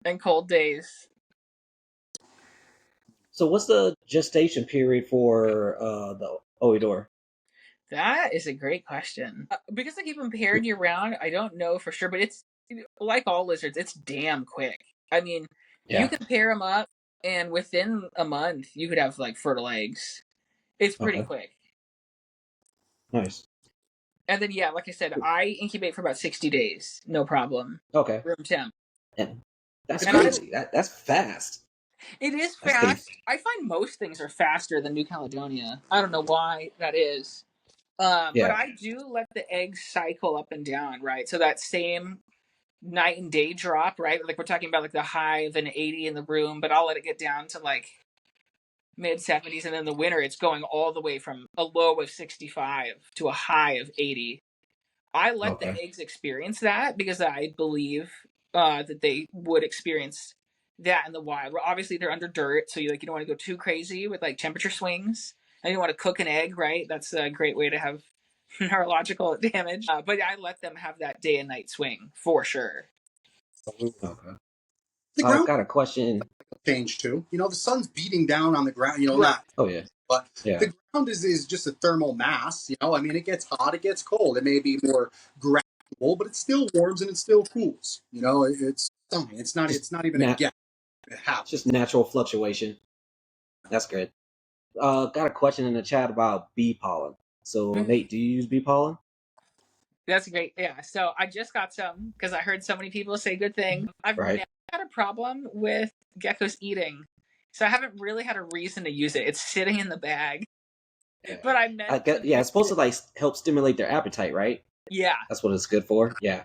and cold days. So what's the gestation period for the Oedura? That is a great question. Because I keep them paired year round, I don't know for sure, but it's like all lizards, it's damn quick. I mean, you can pair them up, and within a month, you could have like fertile eggs. It's pretty quick. Nice. And then, yeah, like I said, I incubate for about 60 days, no problem. Okay. Room temp. And that's crazy. That's fast. It is fast. I find most things are faster than New Caledonia. I don't know why that is. But I do let the eggs cycle up and down, right? So that same night and day drop, right? Like we're talking about like the high of an 80 in the room, but I'll let it get down to like mid 70s, and then the winter it's going all the way from a low of 65 to a high of 80. I let the Okay. eggs experience that because I believe that they would experience that in the wild. Well, obviously they're under dirt, so you don't want to go too crazy with like temperature swings. And you want to cook an egg, right? That's a great way to have neurological damage. But I let them have that day and night swing for sure. Okay. The ground Got a question. change too. The sun's beating down on the ground. Right. Not, Oh yeah. but Yeah. the ground is just a thermal mass. I mean, it gets hot, it gets cold. It may be more gradual, but it still warms and it still cools. It's something. It's not. Just It's not even a nat- guess. It it's just happens. natural fluctuation. That's good. Got a question in the chat about bee pollen. So Nate, do you use bee pollen? That's great. Yeah. So I just got some because I heard so many people say good things. I've Right. never had a problem with geckos eating. So I haven't really had a reason to use it. It's sitting in the bag. Yeah. But I I meant to get. Yeah, use it's supposed it. to like help stimulate their appetite, right? Yeah. That's what it's good for. Yeah.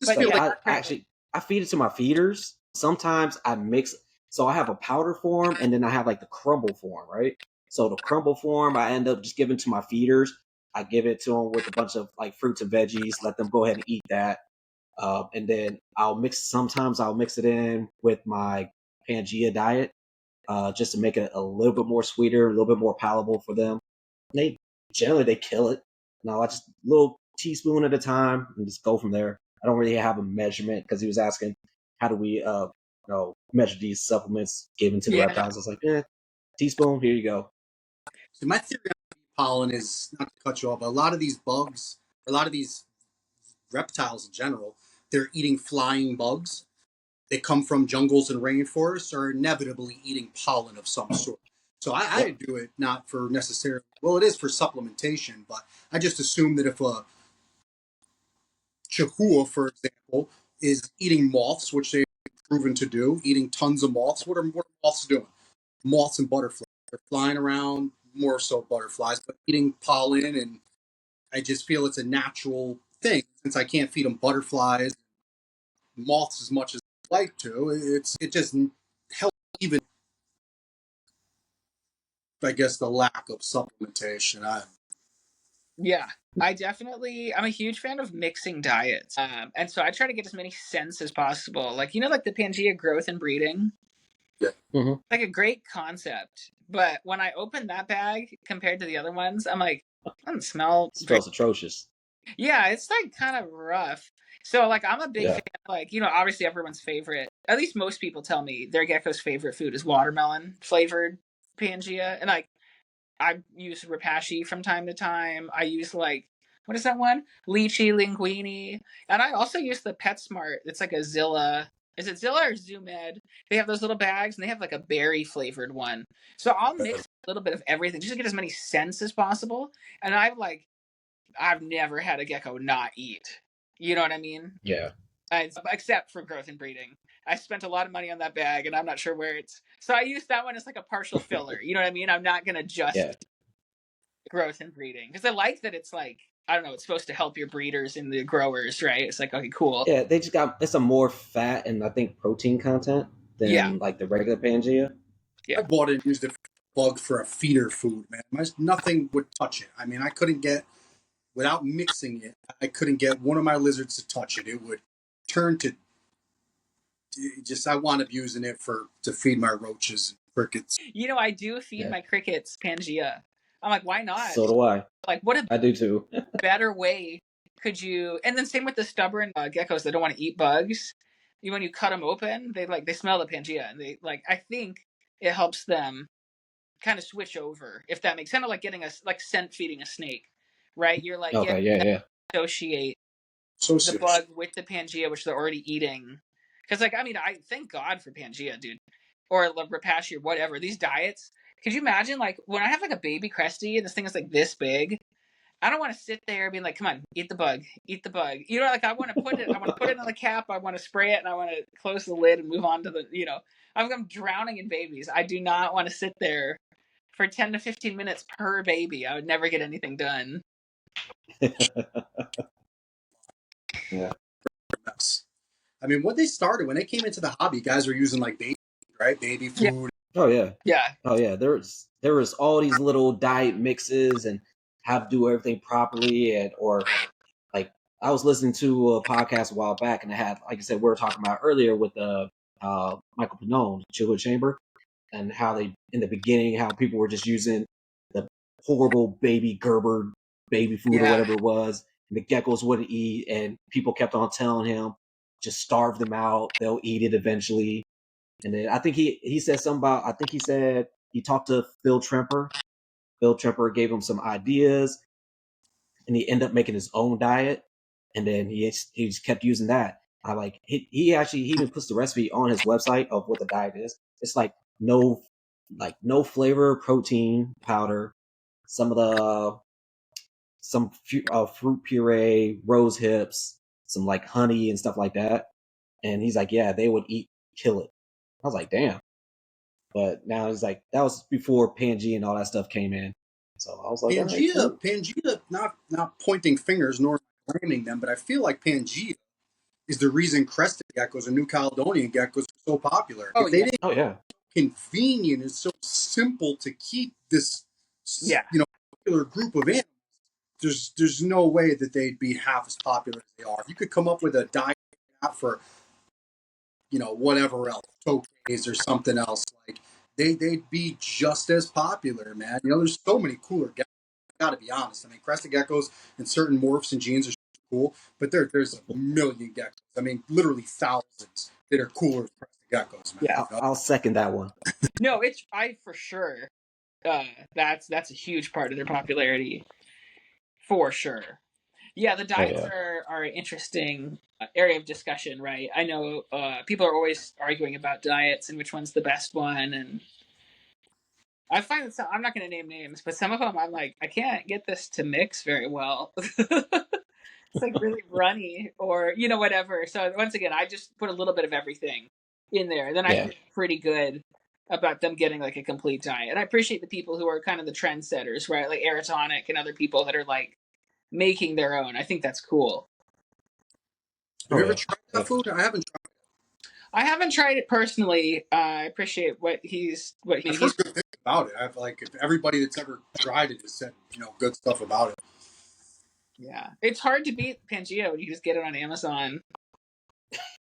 Just But feel Like like yeah, I perfect. actually I feed it to my feeders. Sometimes I mix. So I have a powder form and then I have like the crumble form, right? So the crumble form I end up just giving to my feeders. I give it to them with a bunch of like fruits and veggies. Let them go ahead and eat that. And then sometimes I'll mix it in with my Pangea diet, just to make it a little bit more sweeter, a little bit more palatable for them. They generally they kill it. No, I just little teaspoon at a time and just go from there. I don't really have a measurement because he was asking how do we measure these supplements given to the Yeah. reptiles. I was like, teaspoon, here you go. so my theory on bee pollen is not to cut you off, but a lot of these bugs, a lot of these reptiles in general, they're eating flying bugs. They come from jungles and rainforests, are inevitably eating pollen of some sort. So I Yep. do it not for necessarily, well, it is for supplementation, but I just assume that if a Chihuahua, for example, is eating moths, which they've proven to do, eating tons of moths, what are moths doing? Moths and butterflies. They're flying around, more so butterflies, but eating pollen, and I just feel it's a natural thing. Since I can't feed them butterflies, moths as much as I like to, it just helps even, I guess, the lack of supplementation. Yeah. I'm a huge fan of mixing diets. And so I try to get as many scents as possible. Like, like the Pangea growth and breeding, Yeah. Mm-hmm. like a great concept. But when I open that bag compared to the other ones, I'm like, I don't smell very. Smells atrocious. Yeah, it's like kind of rough. So like I'm a big Yeah. fan of, like, obviously everyone's favorite, at least most people tell me their gecko's favorite food is watermelon flavored Pangea. And like I use Rapashi from time to time. I use like what is that one? Lychee linguine. And I also use the PetSmart. It's like a Zilla. Is it Zilla or Zoomed? They have those little bags and they have like a berry flavored one. So I'll mix a little bit of everything just to get as many scents as possible. And I've never had a gecko not eat. You know what I mean? Yeah. Except for growth and breeding. I spent a lot of money on that bag and I'm not sure where it's. So I use that one as like a partial filler. You know what I mean? I'm not going to just Yeah. growth and breeding because I like that it's like, I don't know, it's supposed to help your breeders and the growers, right? It's like, okay, cool. Yeah. They just got it's a more fat and I think protein content Yeah. than like the regular Pangea. I Yeah. bought it and used it for bug for a feeder food, man. Nothing would touch it. I mean, I couldn't get, without mixing it, I couldn't get one of my lizards to touch it. It would turn to just, I wound up using it to feed my roaches and crickets. I do feed Yeah. my crickets Pangea. I'm like, why not? So do I. Like, what a I do too. better way could you? And then same with the stubborn geckos that don't want to eat bugs. When you cut them open, they smell the Pangea, and they like. I think it helps them kind of switch over, if that makes sense. Kind of like getting a like scent feeding a snake, right? You're like Okay. Yeah. Yeah. associate So the serious. bug with the Pangea, which they're already eating. Because like I mean, I thank God for Pangea, dude, or Rapashi or whatever. These diets. Could you imagine like when I have like a baby Cresty and this thing is like this big? I don't want to sit there being like, come on, eat the bug, eat the bug. Like I want to put it, on the cap, I want to spray it, and I want to close the lid and move on to I'm drowning in babies. I do not want to sit there for 10 to 15 minutes per baby. I would never get anything done. Yeah. Yes. I mean, what they started when they came into the hobby, guys were using like baby, right? Baby Yeah. food. Oh yeah. Yeah. Oh yeah. There was all these little diet mixes and how to do everything properly, and or like I was listening to a podcast a while back, and I had, like I said, we were talking about earlier with the Michael Pannone, Chiller Chamber, and how they in the beginning how people were just using the horrible baby Gerber baby food or Yeah. whatever it was, and the geckos wouldn't eat, and people kept on telling him just starve them out, they'll eat it eventually. And then I think he said something about, I think he said he talked to Phil Tremper. Phil Tremper gave him some ideas, and he ended up making his own diet. And then he just kept using that. I like he actually he even puts the recipe on his website of what the diet is. It's no no flavor protein powder, some of the fruit puree, rose hips, some like honey and stuff like that. And he's like, yeah, they would kill it. I was like, damn. But now it's like that was before Pangea and all that stuff came in. So I was like, all right, cool. Pangea, not pointing fingers nor blaming them, but I feel like Pangea is the reason crested geckos and New Caledonian geckos are so popular. Oh If they yeah. didn't Oh yeah. convenient and so simple to keep this, Yeah. popular group of animals, there's no way that they'd be half as popular as they are. If you could come up with a diet for whatever else, tokays or something else, like they'd be just as popular, man. There's so many cooler geckos. Got to be honest. I mean, crested geckos and certain morphs and genes are cool, but there's a million geckos. I mean, literally thousands that are cooler than crested geckos, man. Yeah. I'll second that one. No, it's I for sure. That's a huge part of their popularity, for sure. Yeah, the Oh diets yeah. are an interesting area of discussion, right? I know people are always arguing about diets and which one's the best one, and I find that I'm not going to name names, but some of them I'm like, I can't get this to mix very well. It's like really runny or whatever. So once again, I just put a little bit of everything in there. Then I Yeah. feel pretty good about them getting like a complete diet. And I appreciate the people who are kind of the trendsetters, right? Like Aerotonic and other people that are like making their own. I think that's cool. Have Oh you ever yeah. tried that Definitely. food? I haven't tried. I haven't tried it personally. I appreciate what I've heard good things about it. I've like if everybody that's ever tried it has said good stuff about it. yeah. It's hard to beat Pangea when you just get it on Amazon.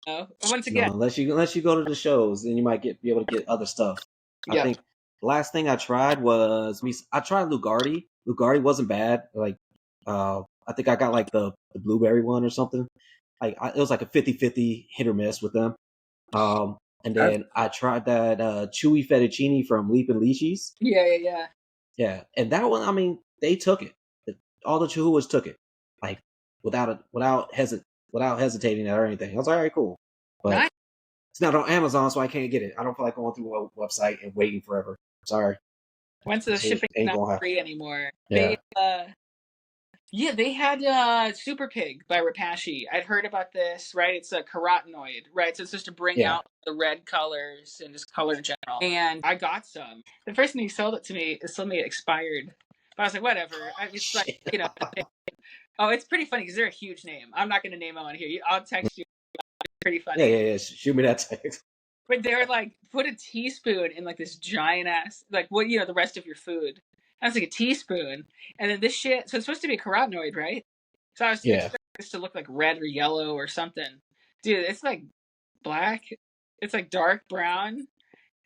Once No, again, unless you go to the shows, then you might be able to get other stuff. I yep. think the last thing I tried was I tried Lugardi. Lugardi wasn't bad. Like I think I got like the blueberry one or something. Like it was like a 50-50 hit or miss with them. And I've, then I tried that chewy fettuccine from Leap and Leashies. Yeah, yeah, yeah. Yeah, and that one, I mean, they took it. All the Chihuahuas took it, like without hesitating or anything. I was like, all right, cool. But Nice. it's not on Amazon, so I can't get it. I don't feel like going through a website and waiting forever. Sorry, Once the it shipping's ain't not gonna happen. free anymore. Yeah, They had Super Pig by Rapashi. I'd heard about this, right? It's a carotenoid, right? So it's just to bring yeah. out the red colors and just color in general. And I got some. The person who sold it to me told me it expired. But I was like, whatever. It's like, Shit. oh, it's pretty funny because they're a huge name. I'm not going to name them on here. I'll text you. It's pretty Yeah, funny. yeah, yeah. Shoot me that text. But they're like, put a teaspoon in like this giant ass, like what, the rest of your food. That's like a teaspoon. And then this shit, so it's supposed to be a carotenoid, right? So I was Yeah, expecting this to look like red or yellow or something. Dude, it's like black. It's like dark brown.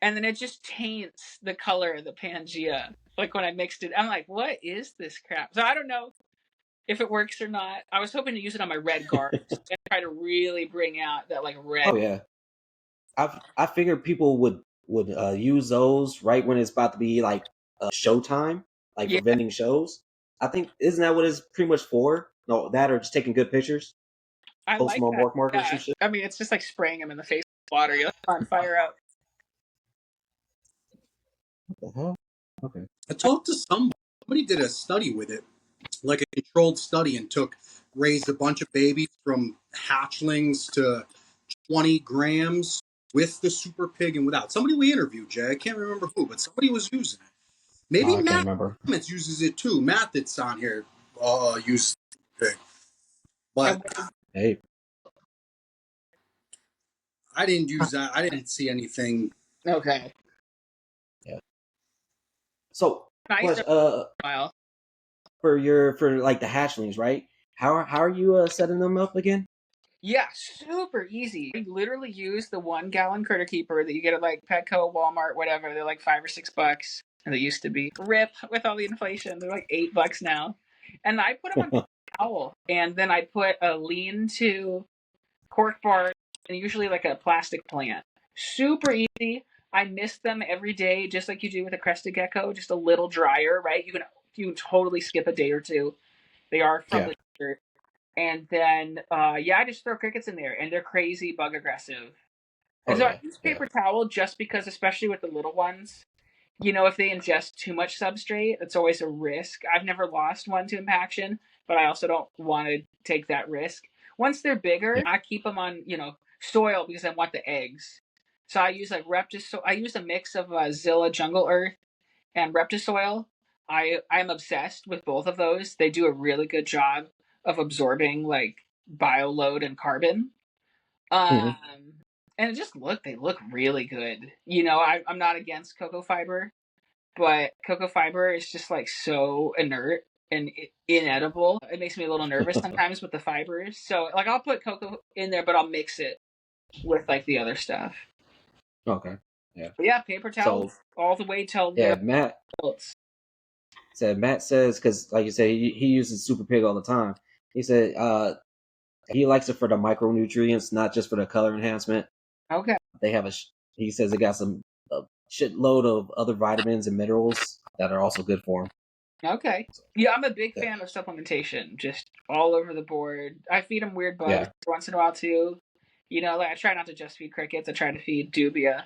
And then it just taints the color of the Pangea. Like when I mixed it, I'm like, what is this crap? So I don't know if it works or not. I was hoping to use it on my red garbs and try to really bring out that like red. oh yeah. I figured people would use those right when it's about to be like showtime, like Yeah, for vending shows. I think isn't that what it's pretty much for? No, that or just taking good pictures, I post them like on that. work markers Yeah. and shit. I mean, it's just like spraying them in the face with water. You're like, come on, fire out. What the hell? Okay. I talked to somebody did a study with it, like a controlled study, and raised a bunch of babies from hatchlings to 20 grams with the super pig and without. Somebody we interviewed, Jay. I can't remember who, but somebody was using it. Maybe I can't Matt remember. uses it too. Matt that's on here uses the pig. But And Hey, I didn't use that. I didn't see anything. Okay. Yeah. So, Nice question, while. for like the hatchlings, right? How are you setting them up again? Yeah, super easy. You literally use the 1 gallon critter keeper that you get at like Petco, Walmart, whatever. They're like $5 or $6. And they used to be. Rip with all the inflation. They're like $8 now. And I put them on paper towel. And then I put a lean-to cork bark and usually like a plastic plant. Super easy. I mist them every day, just like you do with a crested gecko, just a little drier, right? You can totally skip a day or two. They are from Yeah. the dirt. And then, yeah, I just throw crickets in there, and they're crazy bug aggressive. Oh And so I yeah. use Yeah. paper towel just because, especially with the little ones, if they ingest too much substrate, it's always a risk. I've never lost one to impaction, but I also don't want to take that risk. Once they're bigger, Yeah. I keep them on, soil because I want the eggs. So I use like Reptisoil. I use a mix of Zilla Jungle Earth and Reptisoil. I'm obsessed with both of those. They do a really good job of absorbing like bioload and carbon. Mhm. Um, and they look really good. I'm not against cocoa fiber, but cocoa fiber is just like so inert and inedible. It makes me a little nervous sometimes with the fibers. So like I'll put cocoa in there, but I'll mix it with like the other stuff. Okay. Yeah. But yeah, paper towels So all the way till yeah, they're Matt adults. Matt says, because like you say, he uses Super Pig all the time. He said he likes it for the micronutrients, not just for the color enhancement. Okay. They have he says it got a shitload of other vitamins and minerals that are also good for him. Okay. Yeah, I'm a big Yeah. fan of supplementation, just all over the board. I feed them weird bugs Yeah. once in a while too. Like I try not to just feed crickets. I try to feed dubia,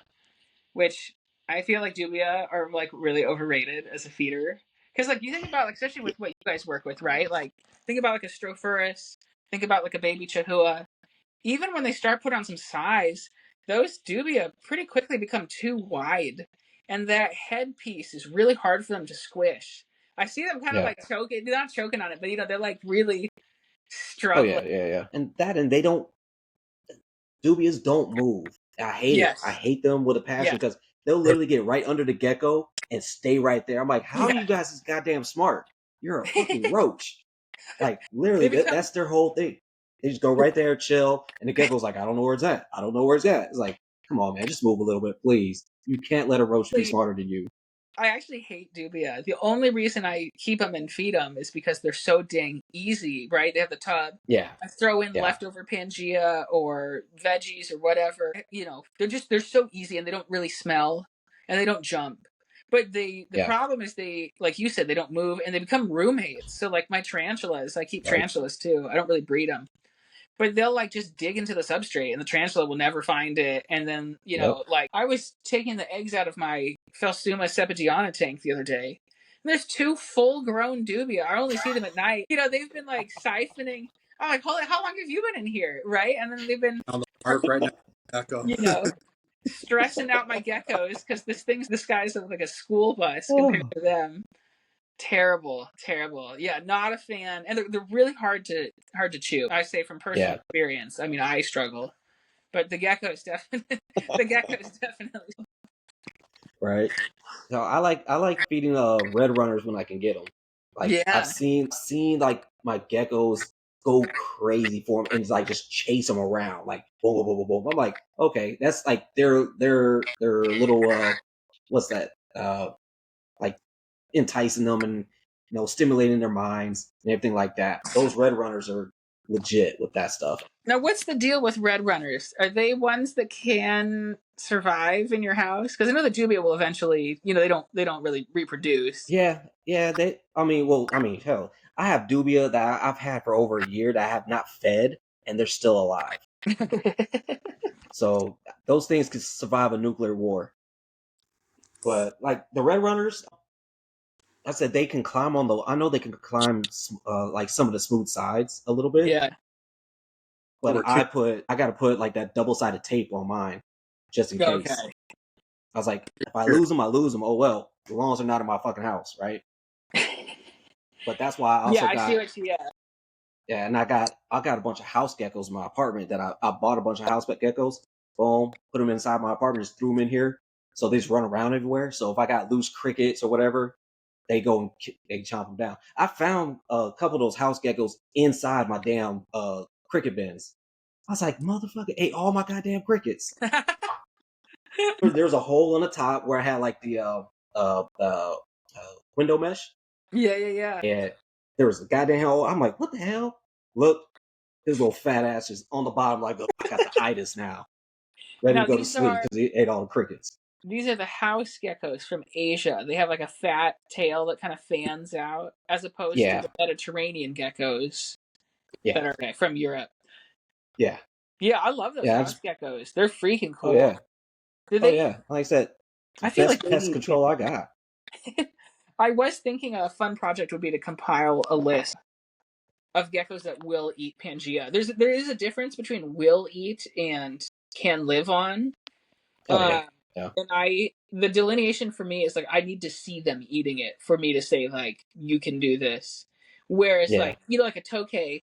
which I feel like dubia are like really overrated as a feeder. Because like you think about like especially with what you guys work with, right? Like think about like a Strophoris, think about like a baby Chahua. Even when they start putting on some size, those dubia pretty quickly become too wide. And that headpiece is really hard for them to squish. I see them kind of Yeah. like choking, they're not choking on it, but they're like really Oh struggling. yeah. Yeah. Yeah. And they don't dubias don't move. I hate it. I Yes. hate them with a Yeah. passion because they'll literally get right under the gecko and stay right there. I'm like, how are Yeah. you guys is goddamn smart? You're a fucking roach. Like literally, They become that's their whole thing. They just go right there, chill, and the gecko's like, I don't know where it's at. I don't know where it's at. It's like, come on, man, just move a little bit, please. You can't let a roach be smarter than you. I actually hate dubia. The only reason I keep them and feed them is because they're so dang easy, right? They have the tub. Yeah, I throw in yeah, leftover Pangea or veggies or whatever. They're so easy and they don't really smell and they don't jump. But the yeah, problem is they, like you said, they don't move and they become roommates. So like my tarantulas, I keep right. tarantulas too. I don't really breed them, but they'll like just dig into the substrate and the tarantula will never find it. And then, Yep. like I was taking the eggs out of my Phelsuma sepigiana tank the other day. And there's 2 full-grown dubia. I only see them at night. They've been like siphoning. I'm like, holy, how long have you been in here? Right? And then they've been, On the park right now, Gecko. you know, stressing out my geckos because this thing's the size of like a school bus compared Oh, to them. Terrible, terrible. Yeah, not a fan, and they're really hard to chew. I say from personal yeah, experience. I mean, I struggle, but the geckos definitely, the geckos definitely. right. So I like feeding red runners when I can get them. Like I've Yeah, seen like my geckos go crazy for them and like just chase them around like boom boom boom boom boom. I'm like, okay, that's like their little what's that like enticing them and stimulating their minds and everything like that. Those red runners are legit with that stuff. now what's the deal with red runners? Are they ones that can survive in your house? Because I know the dubia will eventually, they don't really reproduce. Yeah, yeah. They. I mean, well, I mean, hell, I have dubia that I've had for over a year that I have not fed, and they're still alive. So those things could survive a nuclear war. But like the red runners, I said they can climb on the. I know they can climb like some of the smooth sides a little bit, Yeah. They but were kidding. I got to put like that double sided tape on mine just in Okay. case. I was like, if I lose them, I lose them. Oh well, as long as they're not in my fucking house, right? But that's why I Yeah, also I see got what you. Yeah. yeah, and I got a bunch of house geckos in my apartment that I bought a bunch of house geckos. boom, put them inside my apartment, just threw them in here. So they just run around everywhere. So if I got loose crickets or whatever, they go and they chomp them down. I found a couple of those house geckos inside my damn cricket bins. I was like, motherfucker, ate all my goddamn crickets. There's a hole on the top where I had like the window mesh, Yeah. and there was a goddamn hole. I'm like, what the hell? Look, his little fat ass is on the bottom, like, oh, I got the itis now, ready Now to go to sleep because he ate all the crickets. these are the house geckos from Asia. They have like a fat tail that kind of fans out, as opposed to Yeah, the Mediterranean geckos yeah, that are from Europe. yeah, Yeah, I love those yeah. house geckos. They're freaking Oh cool. yeah, Did oh they? yeah. Like I said, the I feel like best they pest need. control I got. I was thinking a fun project would be to compile a list of geckos that will eat Pangea. There is a difference between will eat and can live on. Oh yeah, Uh, yeah, and the delineation for me is like I need to see them eating it for me to say like you can do this. Whereas yeah, like like a tokay,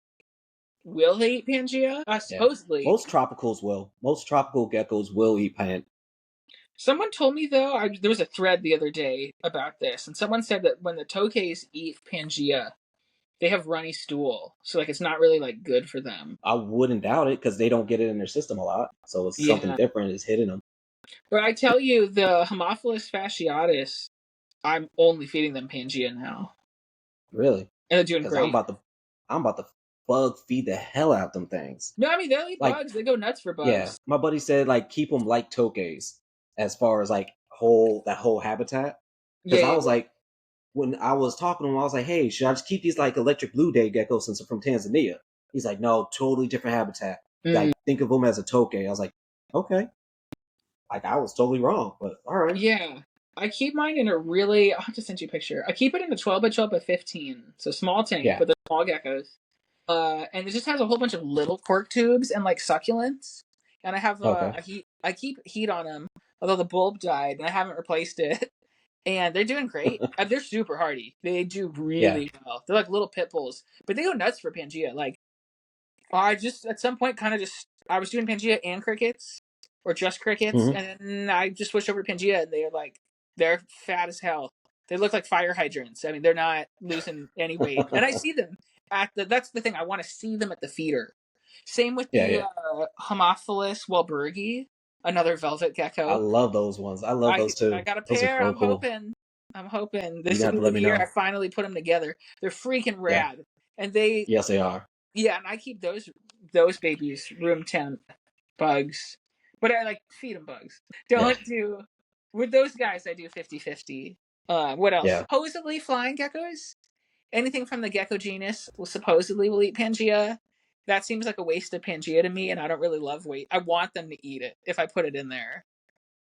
will they eat Pangea? yeah. Supposedly. Most tropicals will. Most tropical geckos will eat pan. Someone told me though, there was a thread the other day about this, and someone said that when the tokays eat Pangea, they have runny stool, so like it's not really like good for them. I wouldn't doubt it because they don't get it in their system a lot, so it's something Yeah, different is hitting them. but I tell you, the Haemophilus fasciatus, I'm only feeding them Pangea now, Really, and they're doing because great. I'm about to bug feed the hell out them things. No, I mean they'll eat Like, bugs. They go nuts for yeah, bugs. my buddy said like keep them like tokays as far as like that whole habitat. Because I was Yeah. like, when I was talking to him, I was like, hey, should I just keep these like electric blue day geckos since they're from Tanzania? He's like, no, totally different habitat. Mm, Like, think of them as a tokay. I was like, okay. Like, I was totally wrong, but all right. yeah. I keep mine in a really. I'll have to send you a picture. I keep it in a 12 by 12 by 15, so small tank, Yeah. but they're small geckos. And it just has a whole bunch of little cork tubes and like succulents. And I have Okay. a heat. I keep heat on them, although the bulb died and I haven't replaced it. And they're doing great. They're super hardy. They do Yeah. really well. They're like little pit bulls, but they go nuts for Pangea. Like I just at some point kind of just I was doing Pangea and crickets, or just crickets, Hmm. and then I just switched over to Pangea, and they're fat as hell. They look like fire hydrants. I mean, they're not losing any weight, and I see them at the. That's the thing. I want to see them at the feeder. Same with Yeah. the Yeah. Haemophilus walburgi, another velvet I gecko. love those ones. I love those I too. got a Those are pair. so cool. I'm hoping You this got will to be let the me year I know. finally put them together. They're freaking Yeah. rad, and they Yes, they are. yeah, and I keep those babies room temp bugs, but I like feed them bugs. Yeah. Don't do with those guys. I do 50-50. What else? Yeah. Supposedly flying geckos. Anything from the gecko genus will supposedly will eat Pangea. That seems like a waste of Pangea to me, and I don't really love weight. I want them to eat it if I put it in there.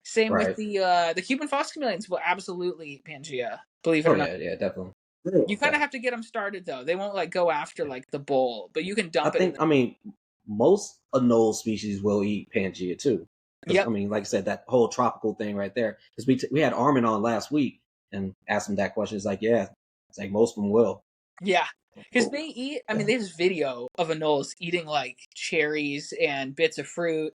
Same with Right. the Cuban fox chameleons will absolutely eat Pangea. Believe it Oh or not. yeah. Yeah. Definitely. You kind Yeah. of have to get them started though. They won't like go after like the bowl, but you can I dump it in think. there. I mean, most anole species will eat Pangea too. Because I Yep. mean, like I said, that whole tropical thing right there. Because we had Armin on last week and asked him that question. It's like, yeah, it's like most of them will. Yeah. Because Cool. they eat, I mean, there's video of anoles eating like cherries and bits of fruit.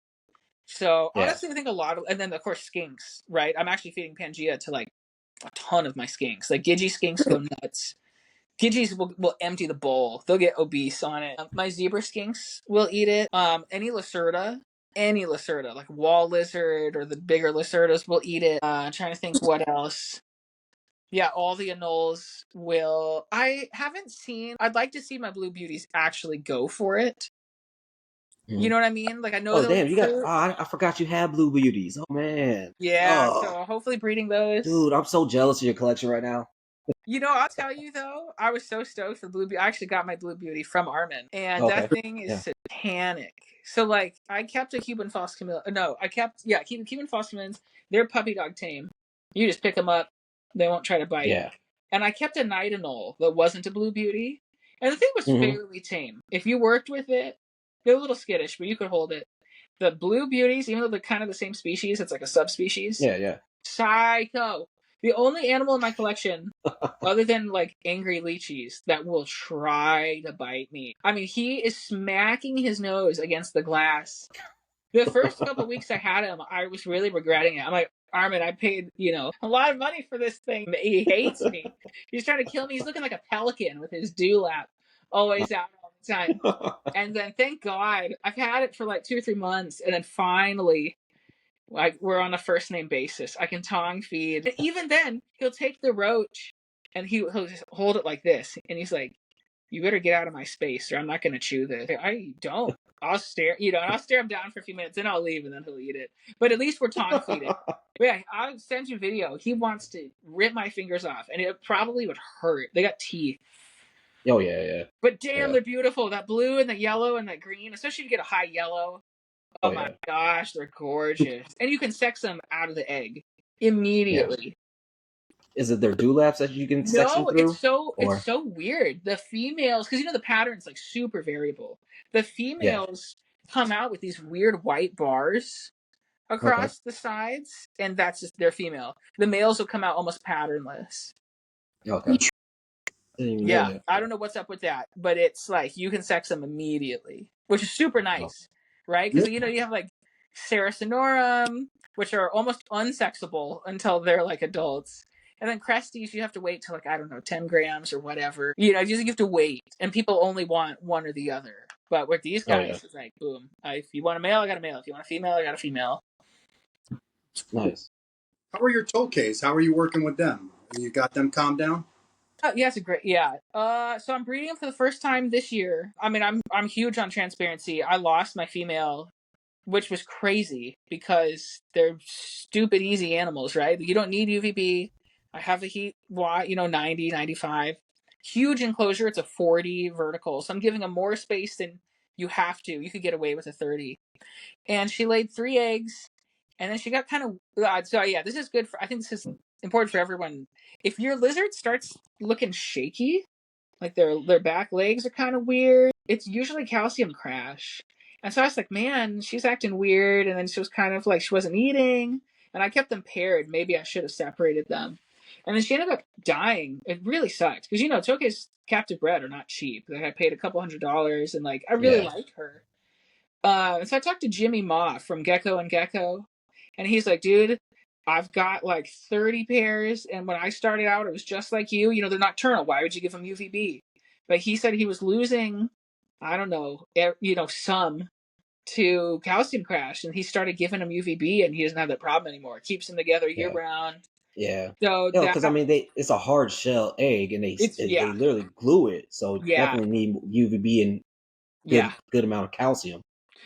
So Yeah. honestly, I think a lot of, and then of course skinks, right? I'm actually feeding Pangea to like a ton of my skinks. Like Gidgee skinks go nuts. Gidgees will empty the bowl. They'll get obese on it. My zebra skinks will eat it. Any Lacerda, like wall lizard or the bigger Lacerdas will eat it. I'm trying to think what else. Yeah, all the anoles will. I haven't seen. I'd like to see my blue beauties actually go for it. You Mhm. know what I mean? Like I know Oh they'll damn, eat you got. Oh, fruit. I forgot you had blue beauties. Oh man. Yeah, Oh, so hopefully breeding those. dude, I'm so jealous of your collection right now. I'll tell you though, I was so stoked for the blue beauty. I actually got my blue beauty from Armin, and that Okay. thing Yeah. is satanic. So like, I kept a Cuban Fox Camille. No, I kept Cuban Fox Camillons. They're puppy dog tame. You just pick them up; they won't try to bite. Yeah. And I kept a night anole that wasn't a blue beauty, and the thing was Hmm. fairly tame. If you worked with it, they're a little skittish, but you could hold it. The blue beauties, even though they're kind of the same species, it's like a subspecies. Yeah. Yeah. Psycho. The only animal in my collection, other than like angry lychees, that will try to bite me. I mean, he is smacking his nose against the glass The first couple weeks I had him, I was really regretting it. I'm like, Armin, I paid, a lot of money for this thing. He hates me. He's trying to kill me. He's looking like a pelican with his dewlap always out all the time. And then thank God, I've had it for like 2 or 3 months. And then finally, like, we're on a first name basis. I can tongue feed. And even then, he'll take the roach and he'll just hold it like this. And he's like, you better get out of my space or I'm not going to chew this. I don't. I'll stare, and I'll stare him down for a few minutes, then I'll leave, and then he'll eat it. But at least we're tongue feeding. But yeah, I'll send you a video. He wants to rip my fingers off, and it probably would hurt. They got teeth. Oh, yeah. But damn, they're beautiful. That blue and the yellow and that green, especially if you get a high yellow. Oh my gosh, they're gorgeous. And you can sex them out of the egg immediately. Yeah. Is it their dewlaps that you can sex them through? It's so weird. The females, because the pattern's like super variable. The females come out with these weird white bars across the sides, and that's just their female. The males will come out almost patternless. Okay. Yeah, I don't know what's up with that, but it's like you can sex them immediately, which is super nice, right? Because you have like Saracenorum, which are almost unsexable until they're like adults. And then Cresties, you have to wait till like, I don't know, 10 grams or whatever. You have to wait. And people only want one or the other. But with these guys, it's like, boom. If you want a male, I got a male. If you want a female, I got a female. Nice. How are your tokays? How are you working with them? You got them calmed down? Yeah, it's a great, yeah. So I'm breeding them for the first time this year. I mean, I'm huge on transparency. I lost my female, which was crazy because they're stupid easy animals, right? You don't need UVB. I have a heat, 90, 95. Huge enclosure. It's a 40 vertical. So I'm giving them more space than you have to. You could get away with a 30. And she laid 3 eggs. And then she got kind of, so yeah, this is good I think this is important for everyone. If your lizard starts looking shaky, like their back legs are kind of weird, it's usually calcium crash. And so I was like, man, she's acting weird. And then she was kind of like, she wasn't eating. And I kept them paired. Maybe I should have separated them. And then she ended up dying. It really sucked. Because, Tokay's captive bred are not cheap. Like, I paid $200 and like, I really like her. So I talked to Jimmy Ma from Gecko and Gecko. And he's like, dude, I've got like 30 pairs. And when I started out, it was just like you. They're nocturnal. Why would you give them UVB? But he said he was losing, I don't know, some to calcium crash. And he started giving them UVB and he doesn't have that problem anymore. It keeps them together year round. Yeah. So because it's a hard shell egg and they literally glue it. So definitely need UVB and good amount of calcium.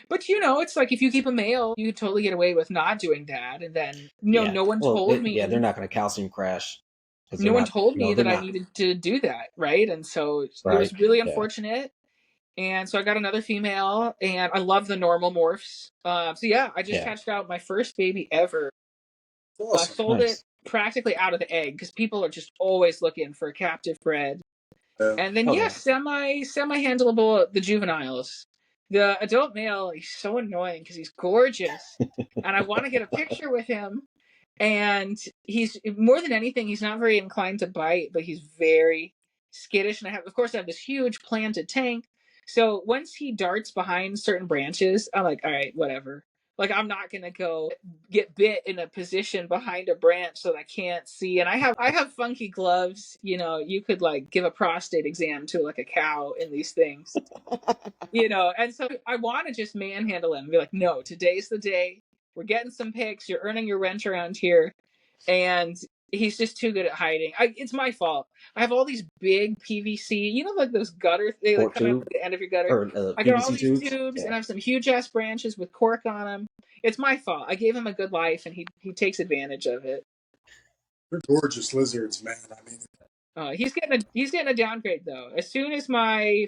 But it's like if you keep a male, you totally get away with not doing that. And then no one told me. Yeah, they're not going to calcium crash. No one told me that I needed to do that, right? And so it was really unfortunate. And so I got another female, and I love the normal morphs. So yeah, I just hatched out my first baby ever. Awesome. Sold it practically out of the egg because people are just always looking for captive bred. And then semi handleable the juveniles. The adult male, he's so annoying because he's gorgeous, and I want to get a picture with him. And he's more than anything, he's not very inclined to bite, but he's very skittish. And I have this huge planted tank. So once he darts behind certain branches, I'm like, all right, whatever. Like, I'm not gonna go get bit in a position behind a branch so that I can't see. And I have funky gloves. You could like give a prostate exam to like a cow in these things. And so I want to just manhandle him and be like, no, today's the day. We're getting some pics. You're earning your rent around here. And he's just too good at hiding. It's my fault. I have all these big PVC, like those gutter, they like come out at the end of your gutter. I got all these tubes and I have some huge ass branches with cork on them. It's my fault. I gave him a good life and he takes advantage of it. They're gorgeous lizards, man. I mean, he's getting a downgrade though. As soon as my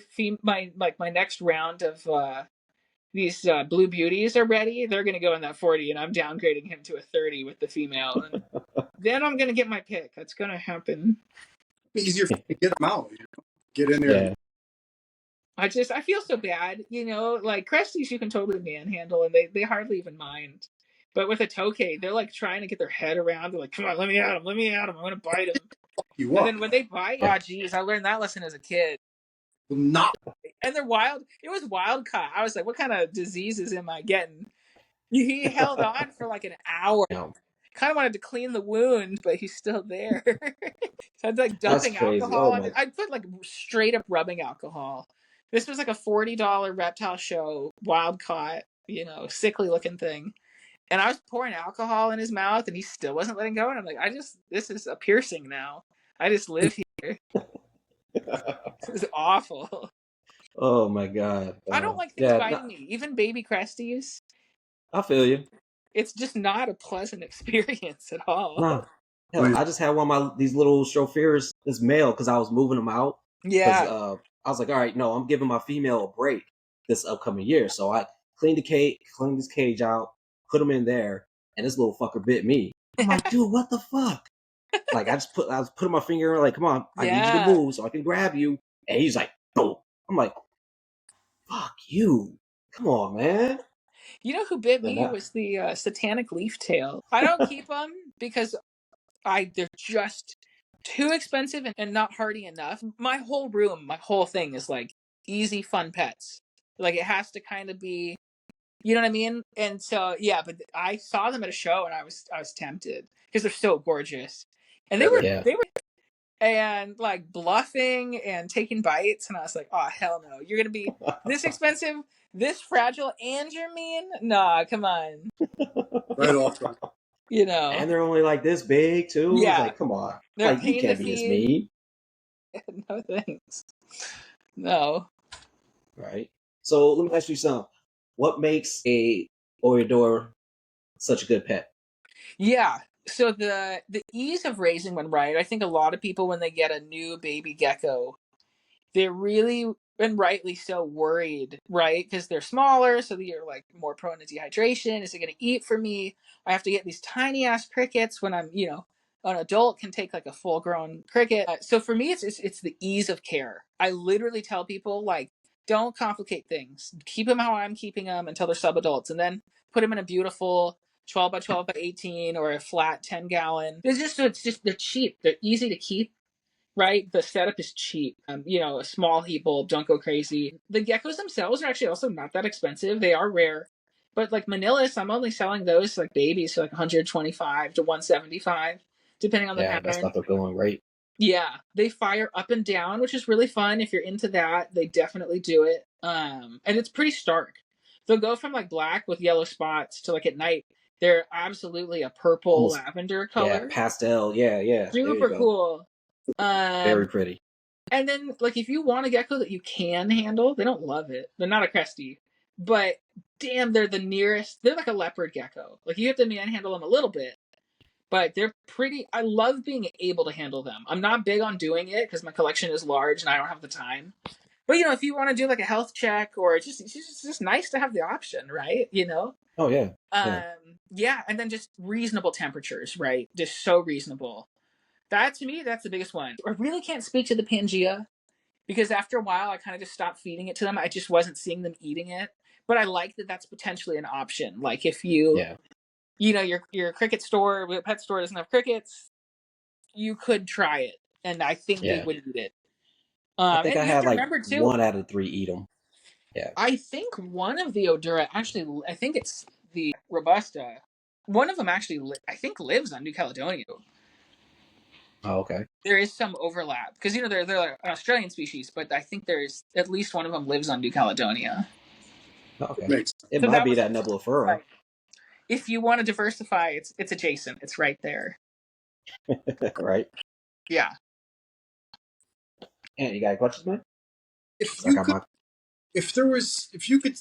next round of these blue beauties are ready, they're going to go in that 40 and I'm downgrading him to a 30 with the female. And then I'm going to get my pick. That's going to happen. It's easier to get them out. Get in there. Yeah. I feel so bad, like Cresties you can totally manhandle and they hardly even mind. But with a Tokay, they're like trying to get their head around. They're like, come on, let me at him. I'm going to bite him. And then when they bite, oh geez, I learned that lesson as a kid. Not. And they're wild. It was wild caught. I was like, what kind of diseases am I getting? He held on for like an hour. No, Kind of wanted to clean the wound, but he's still there. So I'd like that's dumping crazy. Oh alcohol on my. it. I'd put like straight up rubbing alcohol. This was like a $40 reptile show, wild caught, sickly looking thing. And I was pouring alcohol in his mouth and he still wasn't letting go. And I'm like, this is a piercing now. I just live here. This is awful. Oh my God. I don't like things Yeah, biting me, even baby cresties. I feel you. It's just not a pleasant experience at all. Nah. Hell, Right. I just had one of my these little chauffeurs, this male, because I was moving them out. Because Yeah. I was like, all right, no, I'm giving my female a break this upcoming year. So I cleaned this cage out, put him in there, and this little fucker bit me. I'm like, dude, what the fuck? Like I was putting my finger in, like, come on, I need you to Yeah. move so I can grab you. And he's like, boom. I'm like, fuck you. Come on, man. You know who bit Then me that, was the satanic leaf tail. I don't keep them because they're just too expensive and not hardy enough. My whole room, my whole thing is like easy fun pets. Like it has to kind of be, you know what I mean? And so yeah, but I saw them at a show and I was tempted because they're so gorgeous. And they Yeah, were yeah. they were and like bluffing and taking bites and I was like, "Oh, hell no. You're going to be this expensive, this fragile and you're mean? Nah, come on." right off. You know. And they're only like this big too. It's Yeah, like, come on. they're a Like you pain to can't be this feed. mean. No thanks. No. Right. So let me ask you something. What makes a Oedura such a good pet? Yeah. So the ease of raising one right, I think a lot of people when they get a new baby gecko, they're really and rightly so worried, right? Because they're smaller, so you're like more prone to dehydration. Is it going to eat for me? I have to get these tiny ass crickets when I'm, an adult can take like a full grown cricket. So for me, it's the ease of care. I literally tell people like, don't complicate things. Keep them how I'm keeping them until they're sub adults, and then put them in a beautiful 12 by 12 by 18 or a flat 10-gallon. It's just they're cheap. They're easy to keep, right? The setup is cheap. A small heat bulb, don't go crazy. The geckos themselves are actually also not that expensive. They are rare. But like Manilis, I'm only selling those like babies for like 125 to 175, depending on the Yeah, that's pattern. not the going rate. Yeah, they fire up and down, which is really fun. If you're into that, they definitely do it. And it's pretty stark. They'll go from like black with yellow spots to like at night, they're absolutely a purple Almost, lavender yeah, color. pastel. Yeah, yeah. There you Super go. cool. Um, Very pretty. and then, like, if you want a gecko that you can handle, they don't love it. They're not a cresty, but damn, they're the nearest. They're like a leopard gecko. Like, you have to manhandle them a little bit, but they're pretty. I love being able to handle them. I'm not big on doing it because my collection is large and I don't have the time. But if you want to do like a health check or it's just nice to have the option, right? Oh yeah, yeah, Yeah, and then just reasonable temperatures, right? Just so reasonable. That to me, that's the biggest one. I really can't speak to the Pangea because after a while, I kind of just stopped feeding it to them. I just wasn't seeing them eating it. But I like that that's potentially an option. Like if yeah, your cricket store, pet store doesn't have crickets, you could try it, and I think they yeah. would eat it. I think And I you have had to like remember too. one out of three eat them. Yeah. I think one of the Oedura actually, I think it's the Robusta. One of them actually, I think, lives on New Caledonia. Oh, okay. There is some overlap because they're like an Australian species, but I think there's at least one of them lives on New Caledonia. Oh, It okay. makes It So might that be was that Nebulifera. like, if you want to diversify, it's adjacent. It's right there. Right. Yeah. And you got questions, man? if So I you got could my. if you could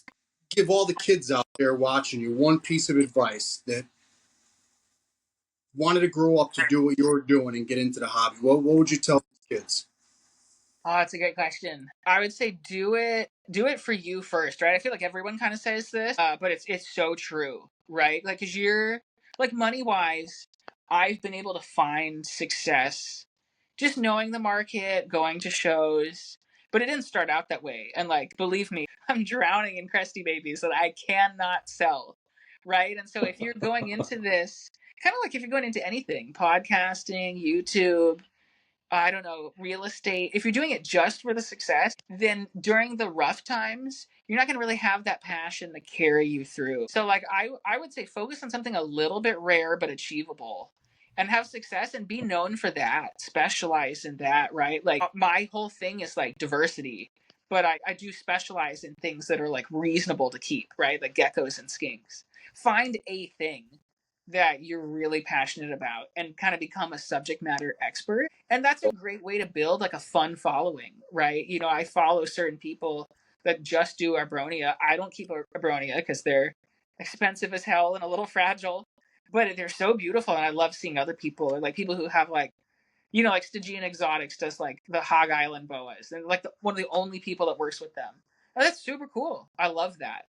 give all the kids out there watching you one piece of advice that wanted to grow up to do what you're doing and get into the hobby, what would you tell these kids? Oh, that's a great question. I would say do it for you first, right? I feel like everyone kind of says this, but it's so true, right? Like, cause you're like money wise, I've been able to find success just knowing the market, going to shows, but it didn't start out that way. And like, believe me, I'm drowning in cresty babies that I cannot sell, right? And so if you're going into this, kind of like if you're going into anything, podcasting, YouTube, I don't know, real estate, if you're doing it just for the success, then during the rough times, you're not going to really have that passion to carry you through. So like I would say focus on something a little bit rare but achievable and have success and be known for that. Specialize in that, right? Like my whole thing is like diversity, but I do specialize in things that are like reasonable to keep, right? Like geckos and skinks. Find a thing that you're really passionate about and kind of become a subject matter expert. And that's a great way to build like a fun following, right? You know, I follow certain people that just do Arbronia. I don't keep Arbronia because they're expensive as hell and a little fragile, but they're so beautiful. And I love seeing other people, or like people who have like, you know, like Stygian Exotics does like the Hog Island boas, and like one of the only people that works with them. And that's super cool. I love that.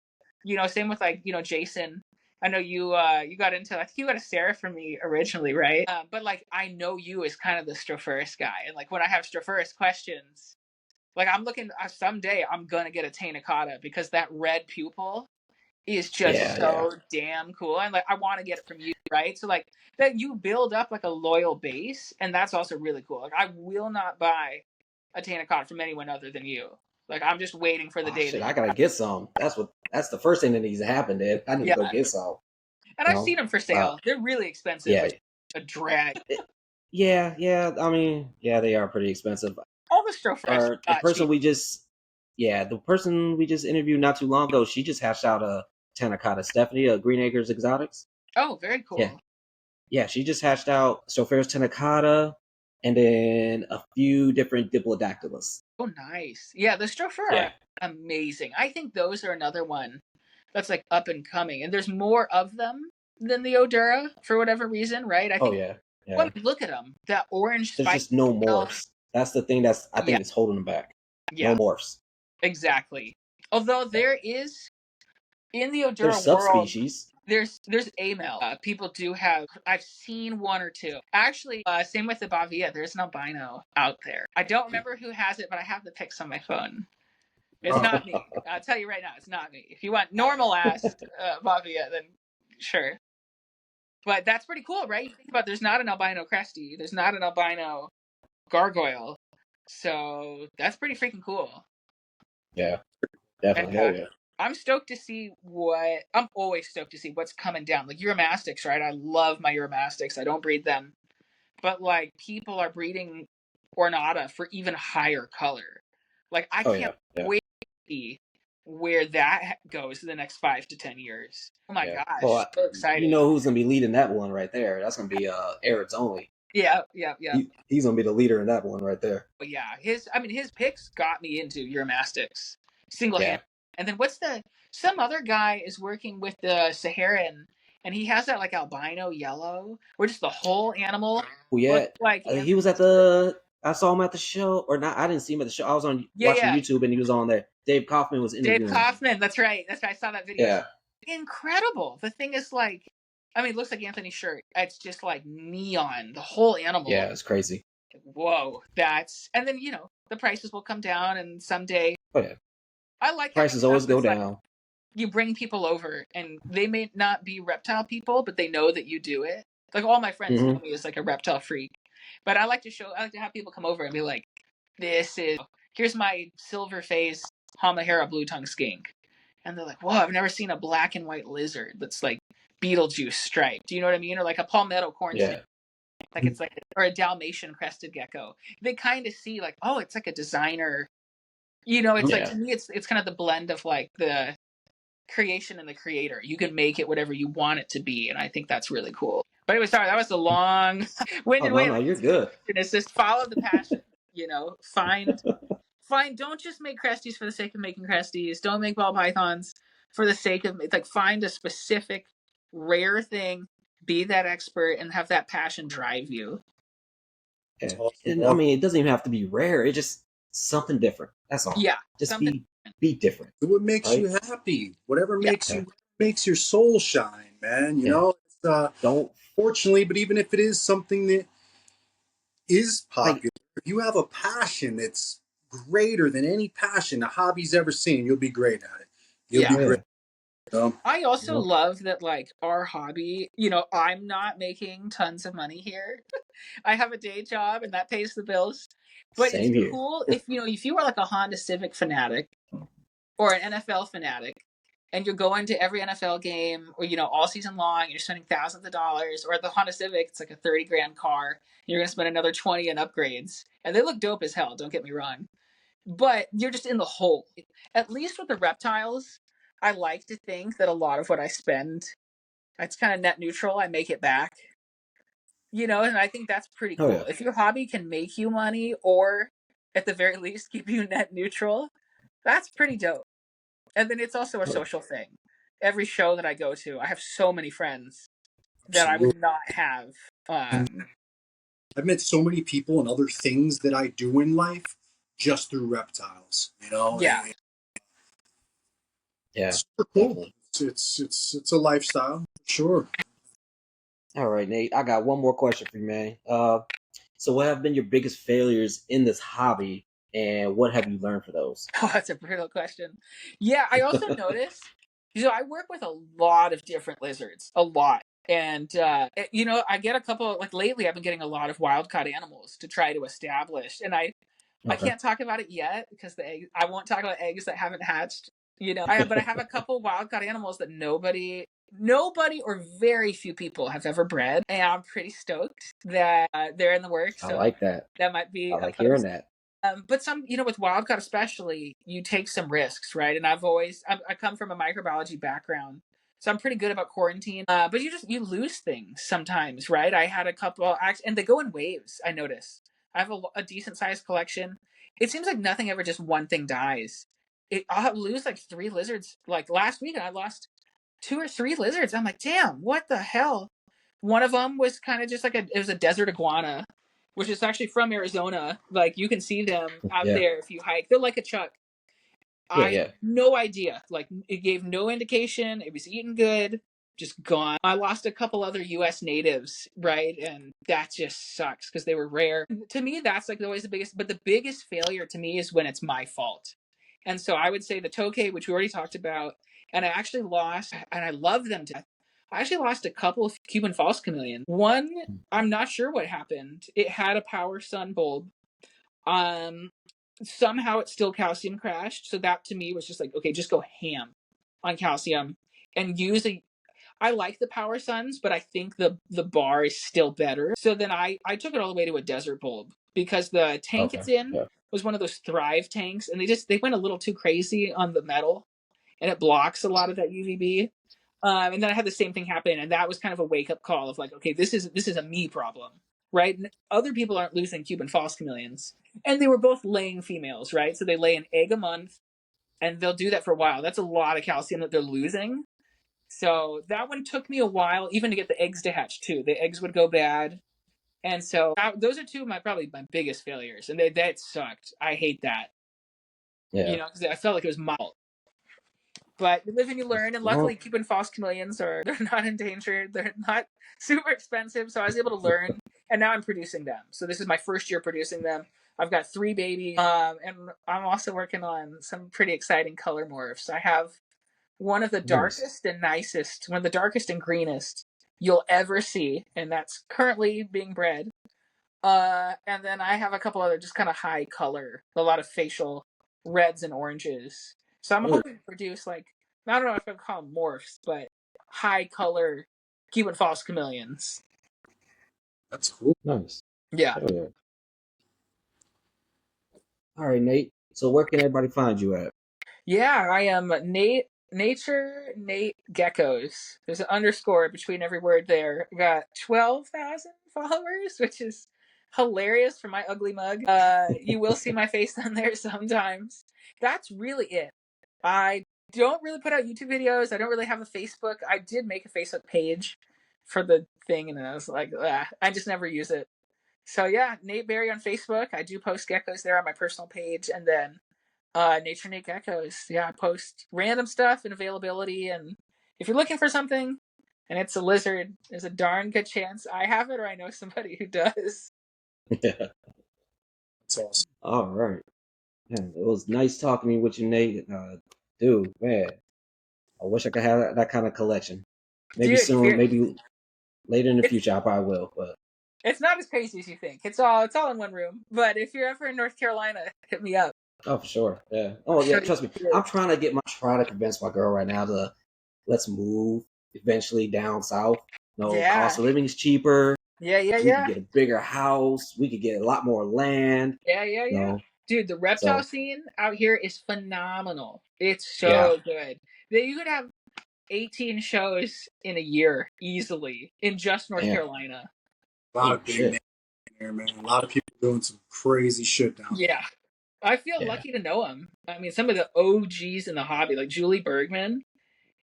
You know, same with like, you know, Jason. I know you got into, I think you got a Sarah from me originally, right? But like I know you as kind of the Stropharis guy, and like when I have Stropharis questions, like I'm looking, someday I'm gonna get a Tainacata because that red pupil is just Yeah. so damn cool, and like I want to get it from you, right? So like that you build up like a loyal base, and that's also really cool. Like I will not buy a Tainacata from anyone other than you. Like I'm just waiting for the Oh day shit, that I you gotta buy. get some. That's the first thing that needs to happen, dude. I need to Yeah, go get some. and You I've seen know? them for sale. They're really expensive, Yeah. which is a drag. Yeah. I mean, yeah, they are pretty expensive. All the Stropharis Or the not person cheap. we just yeah, the person we just interviewed not too long ago, she just hashed out a Tanakata. Stephanie, Green Acres Exotics. Oh, very Yeah. cool. Yeah, she just hashed out Stropharis Tanakata and then a few different Diplodactylus. Oh, nice. Yeah, the Stropharis are Yeah. amazing. I think those are another one that's like up and coming, and there's more of them than the Oedura for whatever reason, right? I Oh think yeah. when Yeah. you look at them, that orange There's spike just no tail, morphs. That's the thing that's I yeah, think is holding them back. No yeah, morphs. exactly. Although there is in the There's Oedura world, subspecies. there's amel. People do have. I've seen one or two. Actually, same with the Bavia. There's an albino out there. I don't remember who has it, but I have the pics on my phone. It's not me. I'll tell you right now, it's not me. If you want normal ass Bavia, then sure. But that's pretty cool, right? You think about there's not an albino Cresty, there's not an albino Gargoyle, so that's pretty freaking cool. Yeah, And definitely. Hell yeah. I'm stoked to see what I'm always stoked to see what's coming down. Like Uromastics, right? I love my Uromastics. I don't breed them, but like people are breeding Ornata for even higher color. Like I Oh can't yeah. Yeah. wait to see where that goes in the next 5 to 10 years. Oh my Yeah. Well, gosh, so you excited. know who's gonna be leading that one right there? That's gonna be Eric's only. Yeah, yeah, yeah. He's gonna be the leader in that one right there. But yeah, his picks got me into Uromastics single Yeah. hand. And then what's the some other guy is working with the Saharan, and he has that like albino yellow where just the whole animal Oh looks yeah. like He was Anthony at Stewart. the. I saw him at the show, or not? I didn't see him at the show. I was on Yeah, watching yeah. YouTube, and he was on there. Dave Kaufman was Dave interviewing him. Kaufman, that's right. That's right. I saw that video. Yeah. Incredible. The thing is like I mean, it looks like Anthony's shirt. It's just like neon. The whole animal. Yeah, it's crazy. Whoa, that's and then the prices will come down, and someday Oh yeah. I like having Prices stuff always go that's like down. you bring people over and they may not be reptile people, but they know that you do it. Like all my friends know Mm-hmm. me as like a reptile freak, but I like to have people come over and be like, here's my silver face Hamahera blue tongue skink, and they're like, whoa, I've never seen a black and white lizard that's like Beetlejuice striped. Do you know what I mean? Or like a palmetto corn snake. Yeah. Like it's like or a Dalmatian crested gecko. They kind of see like, oh, it's like a designer. It's like Yeah. to me, it's kind of the blend of like the creation and the creator. You can make it whatever you want it to be, and I think that's really cool. But anyway, sorry, that was a long Oh winded no, way no, to you're answer your good. question. It's just follow the passion. Find. Don't just make cresties for the sake of making cresties. Don't make ball pythons for the sake of like. Find a specific rare thing. Be that expert and have that passion drive you. Yeah. Awesome. And I mean, it doesn't even have to be rare. It's just something different. That's all. Yeah, Just something. be different. Do what makes Right? you happy. Whatever Yeah, makes your soul shine, man. Yeah. Don't Fortunately, but even if it is something that is like. popular, if you have a passion that's greater than any passion a hobby's ever seen, you'll be great at it. You'll yeah. be Oh great. yeah. I also love that, like, our hobby, I'm not making tons of money here. I have a day job and that pays the bills. But it's Same here. cool if you are like a Honda Civic fanatic or an NFL fanatic and you're going to every NFL game or all season long, you're spending thousands of dollars, or at the Honda Civic, it's like a 30 grand car, and you're gonna spend another 20 in upgrades. And they look dope as hell, don't get me wrong. But you're just in the hole. At least with the reptiles, I like to think that a lot of what I spend, it's kind of net neutral. I make it back. And I think that's pretty Oh cool. yeah. If your hobby can make you money or at the very least keep you net neutral, that's pretty dope. And then it's also a Oh, social thing. Every show that I go to, I have so many friends that I Absolutely. would not have. I've met so many people and other things that I do in life just through reptiles. Yeah. yeah, It's super cool. definitely. It's a lifestyle, sure. All right, Nate. I got one more question for you, man. So what have been your biggest failures in this hobby, and what have you learned for those? Oh, that's a brutal question. Yeah, I also noticed, I work with a lot of different lizards, a lot. And, I get a couple, like lately, I've been getting a lot of wild caught animals to try to establish. And I Okay. can't talk about it yet because I won't talk about eggs that haven't hatched. But I have a couple wild caught animals that nobody or very few people have ever bred, and I'm pretty stoked that they're in the works. I So like that. that might I be a like hearing post. that. But some, with wildcat especially, you take some risks, right? And I come from a microbiology background, so I'm pretty good about quarantine. But you lose things sometimes, right? I had a couple, and they go in waves. I notice. I have a decent sized collection. It seems like nothing ever just one thing dies. I'll lose like 3 lizards. Like last week, I lost 2 or 3 lizards. I'm like, damn, what the hell? One of them was kind of just like it was a desert iguana, which is actually from Arizona. Like you can see them out Yeah. there if you hike. They're like a chuck. Yeah. I Yeah. no idea. Like it gave no indication. It was eaten good, just gone. I lost a couple other U.S. natives, right, and that just sucks because they were rare. To me, that's like always the biggest. But the biggest failure to me is when it's my fault. And so I would say the tokay, which we already talked about, and I actually lost, and I love them to death. I actually lost a couple of Cuban false chameleons. One, I'm not sure what happened. It had a power sun bulb. Um, Somehow it still calcium crashed. So that to me was just like, okay, just go ham on calcium and use a. I like the power suns, but I think the bar is still better. So then I took it all the way to a desert bulb because the tank Okay. it's in Yeah. was one of those Thrive tanks, and they went a little too crazy on the metal, and it blocks a lot of that UVB. And then I had the same thing happen, and that was kind of a wake up call of like, okay, this is a me problem, right? And other people aren't losing Cuban false chameleons, and they were both laying females, right? So they lay an egg a month, and they'll do that for a while. That's a lot of calcium that they're losing. So that one took me a while, even to get the eggs to hatch too. The eggs would go bad, and so those are two of probably my biggest failures, and that sucked. I hate that, Yeah. because I felt like it was my fault. But you live and you learn, and luckily Well, Cuban false chameleons they're not endangered, they're not super expensive, so I was able to learn, and now I'm producing them. So this is my first year producing them. I've got 3 babies, and I'm also working on some pretty exciting color morphs. I have one of the nice. darkest and nicest, one of the darkest and greenest you'll ever see, and that's currently being bred. And then I have a couple other just kind of high color, a lot of facial reds and oranges. So I'm Good. hoping to produce like, I don't know if I would call them morphs, but high color Cuban false chameleons. That's cool. Nice. Yeah. Oh yeah. All right, Nate. So where can everybody find you at? Yeah, I am Nate Geckos. There's an underscore between every word there. I got 12,000 followers, which is hilarious for my ugly mug. You will see my face on there sometimes. That's really it. I don't really put out YouTube videos. I don't really have a Facebook. I did make a Facebook page for the thing, and I was like, I just never use it. So yeah, Nate Berry on Facebook. I do post geckos there on my personal page, and then Nature Nate Geckos. Yeah, I post random stuff and availability, and if you're looking for something and it's a lizard, there's a darn good chance I have it or I know somebody who does. Yeah. That's awesome. All right. Man, it was nice talking with you, Nate. Dude, man, I wish I could have that kind of collection. Maybe Dude, soon, maybe later in the it's future, I probably will. But it's not as crazy as you think. It's all in one room. But if you're ever in North Carolina, hit me up. oh, for sure, yeah. I'll Oh, show yeah. you. Trust me, I'm trying to convince my girl right now to let's move eventually down south. No, Yeah. cost of living is cheaper. Yeah, yeah, We could yeah. get a bigger house. We could get a lot more land. Yeah, yeah, yeah. No, Dude, the reptile so scene out here is phenomenal. It's yeah, so good. That you could have 18 shows in a year easily in just North man. Carolina. A lot Oh of big shit. names here, man. A lot of people doing some crazy shit down there. Yeah. I feel Yeah, lucky to know them. I mean, some of the OGs in the hobby, like Julie Bergman,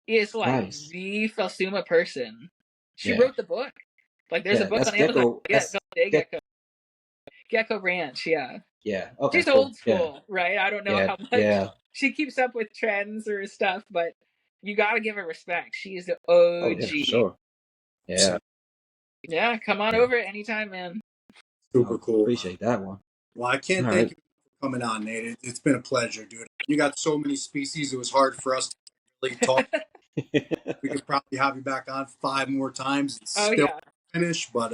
is like nice. the Felsuma person. She Yeah, wrote the book. Like, there's a yeah. book That's on Amazon. Gecko. Yeah, Gecko. Gecko Ranch. Yeah. Yeah. Okay. She's Cool. old Yeah. school, right? I don't know Yeah. how much Yeah. she keeps up with trends or stuff, but you got to give her respect. She's the Oh yeah, for OG. sure. Yeah. So Yeah, come on Yeah. over anytime, man. super Oh, cool. appreciate that one. Well, I All can't thank right. you for coming on, Nate. It's been a pleasure, dude. You got so many species. It was hard for us to really talk. We could probably have you back on 5 more times and Oh still yeah. finish, but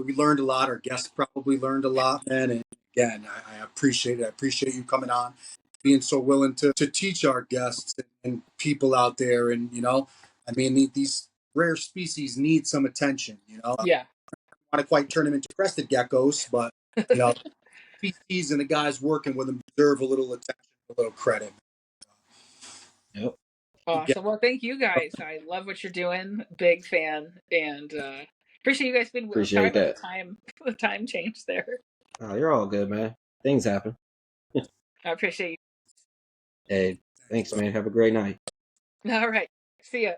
we learned a lot. Our guests probably learned a lot, man. And again, I appreciate it. I appreciate you coming on, being so willing to teach our guests and people out there. And, I mean, these rare species need some attention, Yeah. I want to quite turn them into crested geckos, but, you know, species and the guys working with them deserve a little attention, a little credit. Yep. Again, Awesome. Well, thank you guys. I love what you're doing. Big fan, and appreciate you guys being. Sorry Appreciate about the that. time, the time change there. Oh, you're all good, man. Things happen. I appreciate Hey, thanks, thanks, bro. man. Have a great night. you. All right. See ya.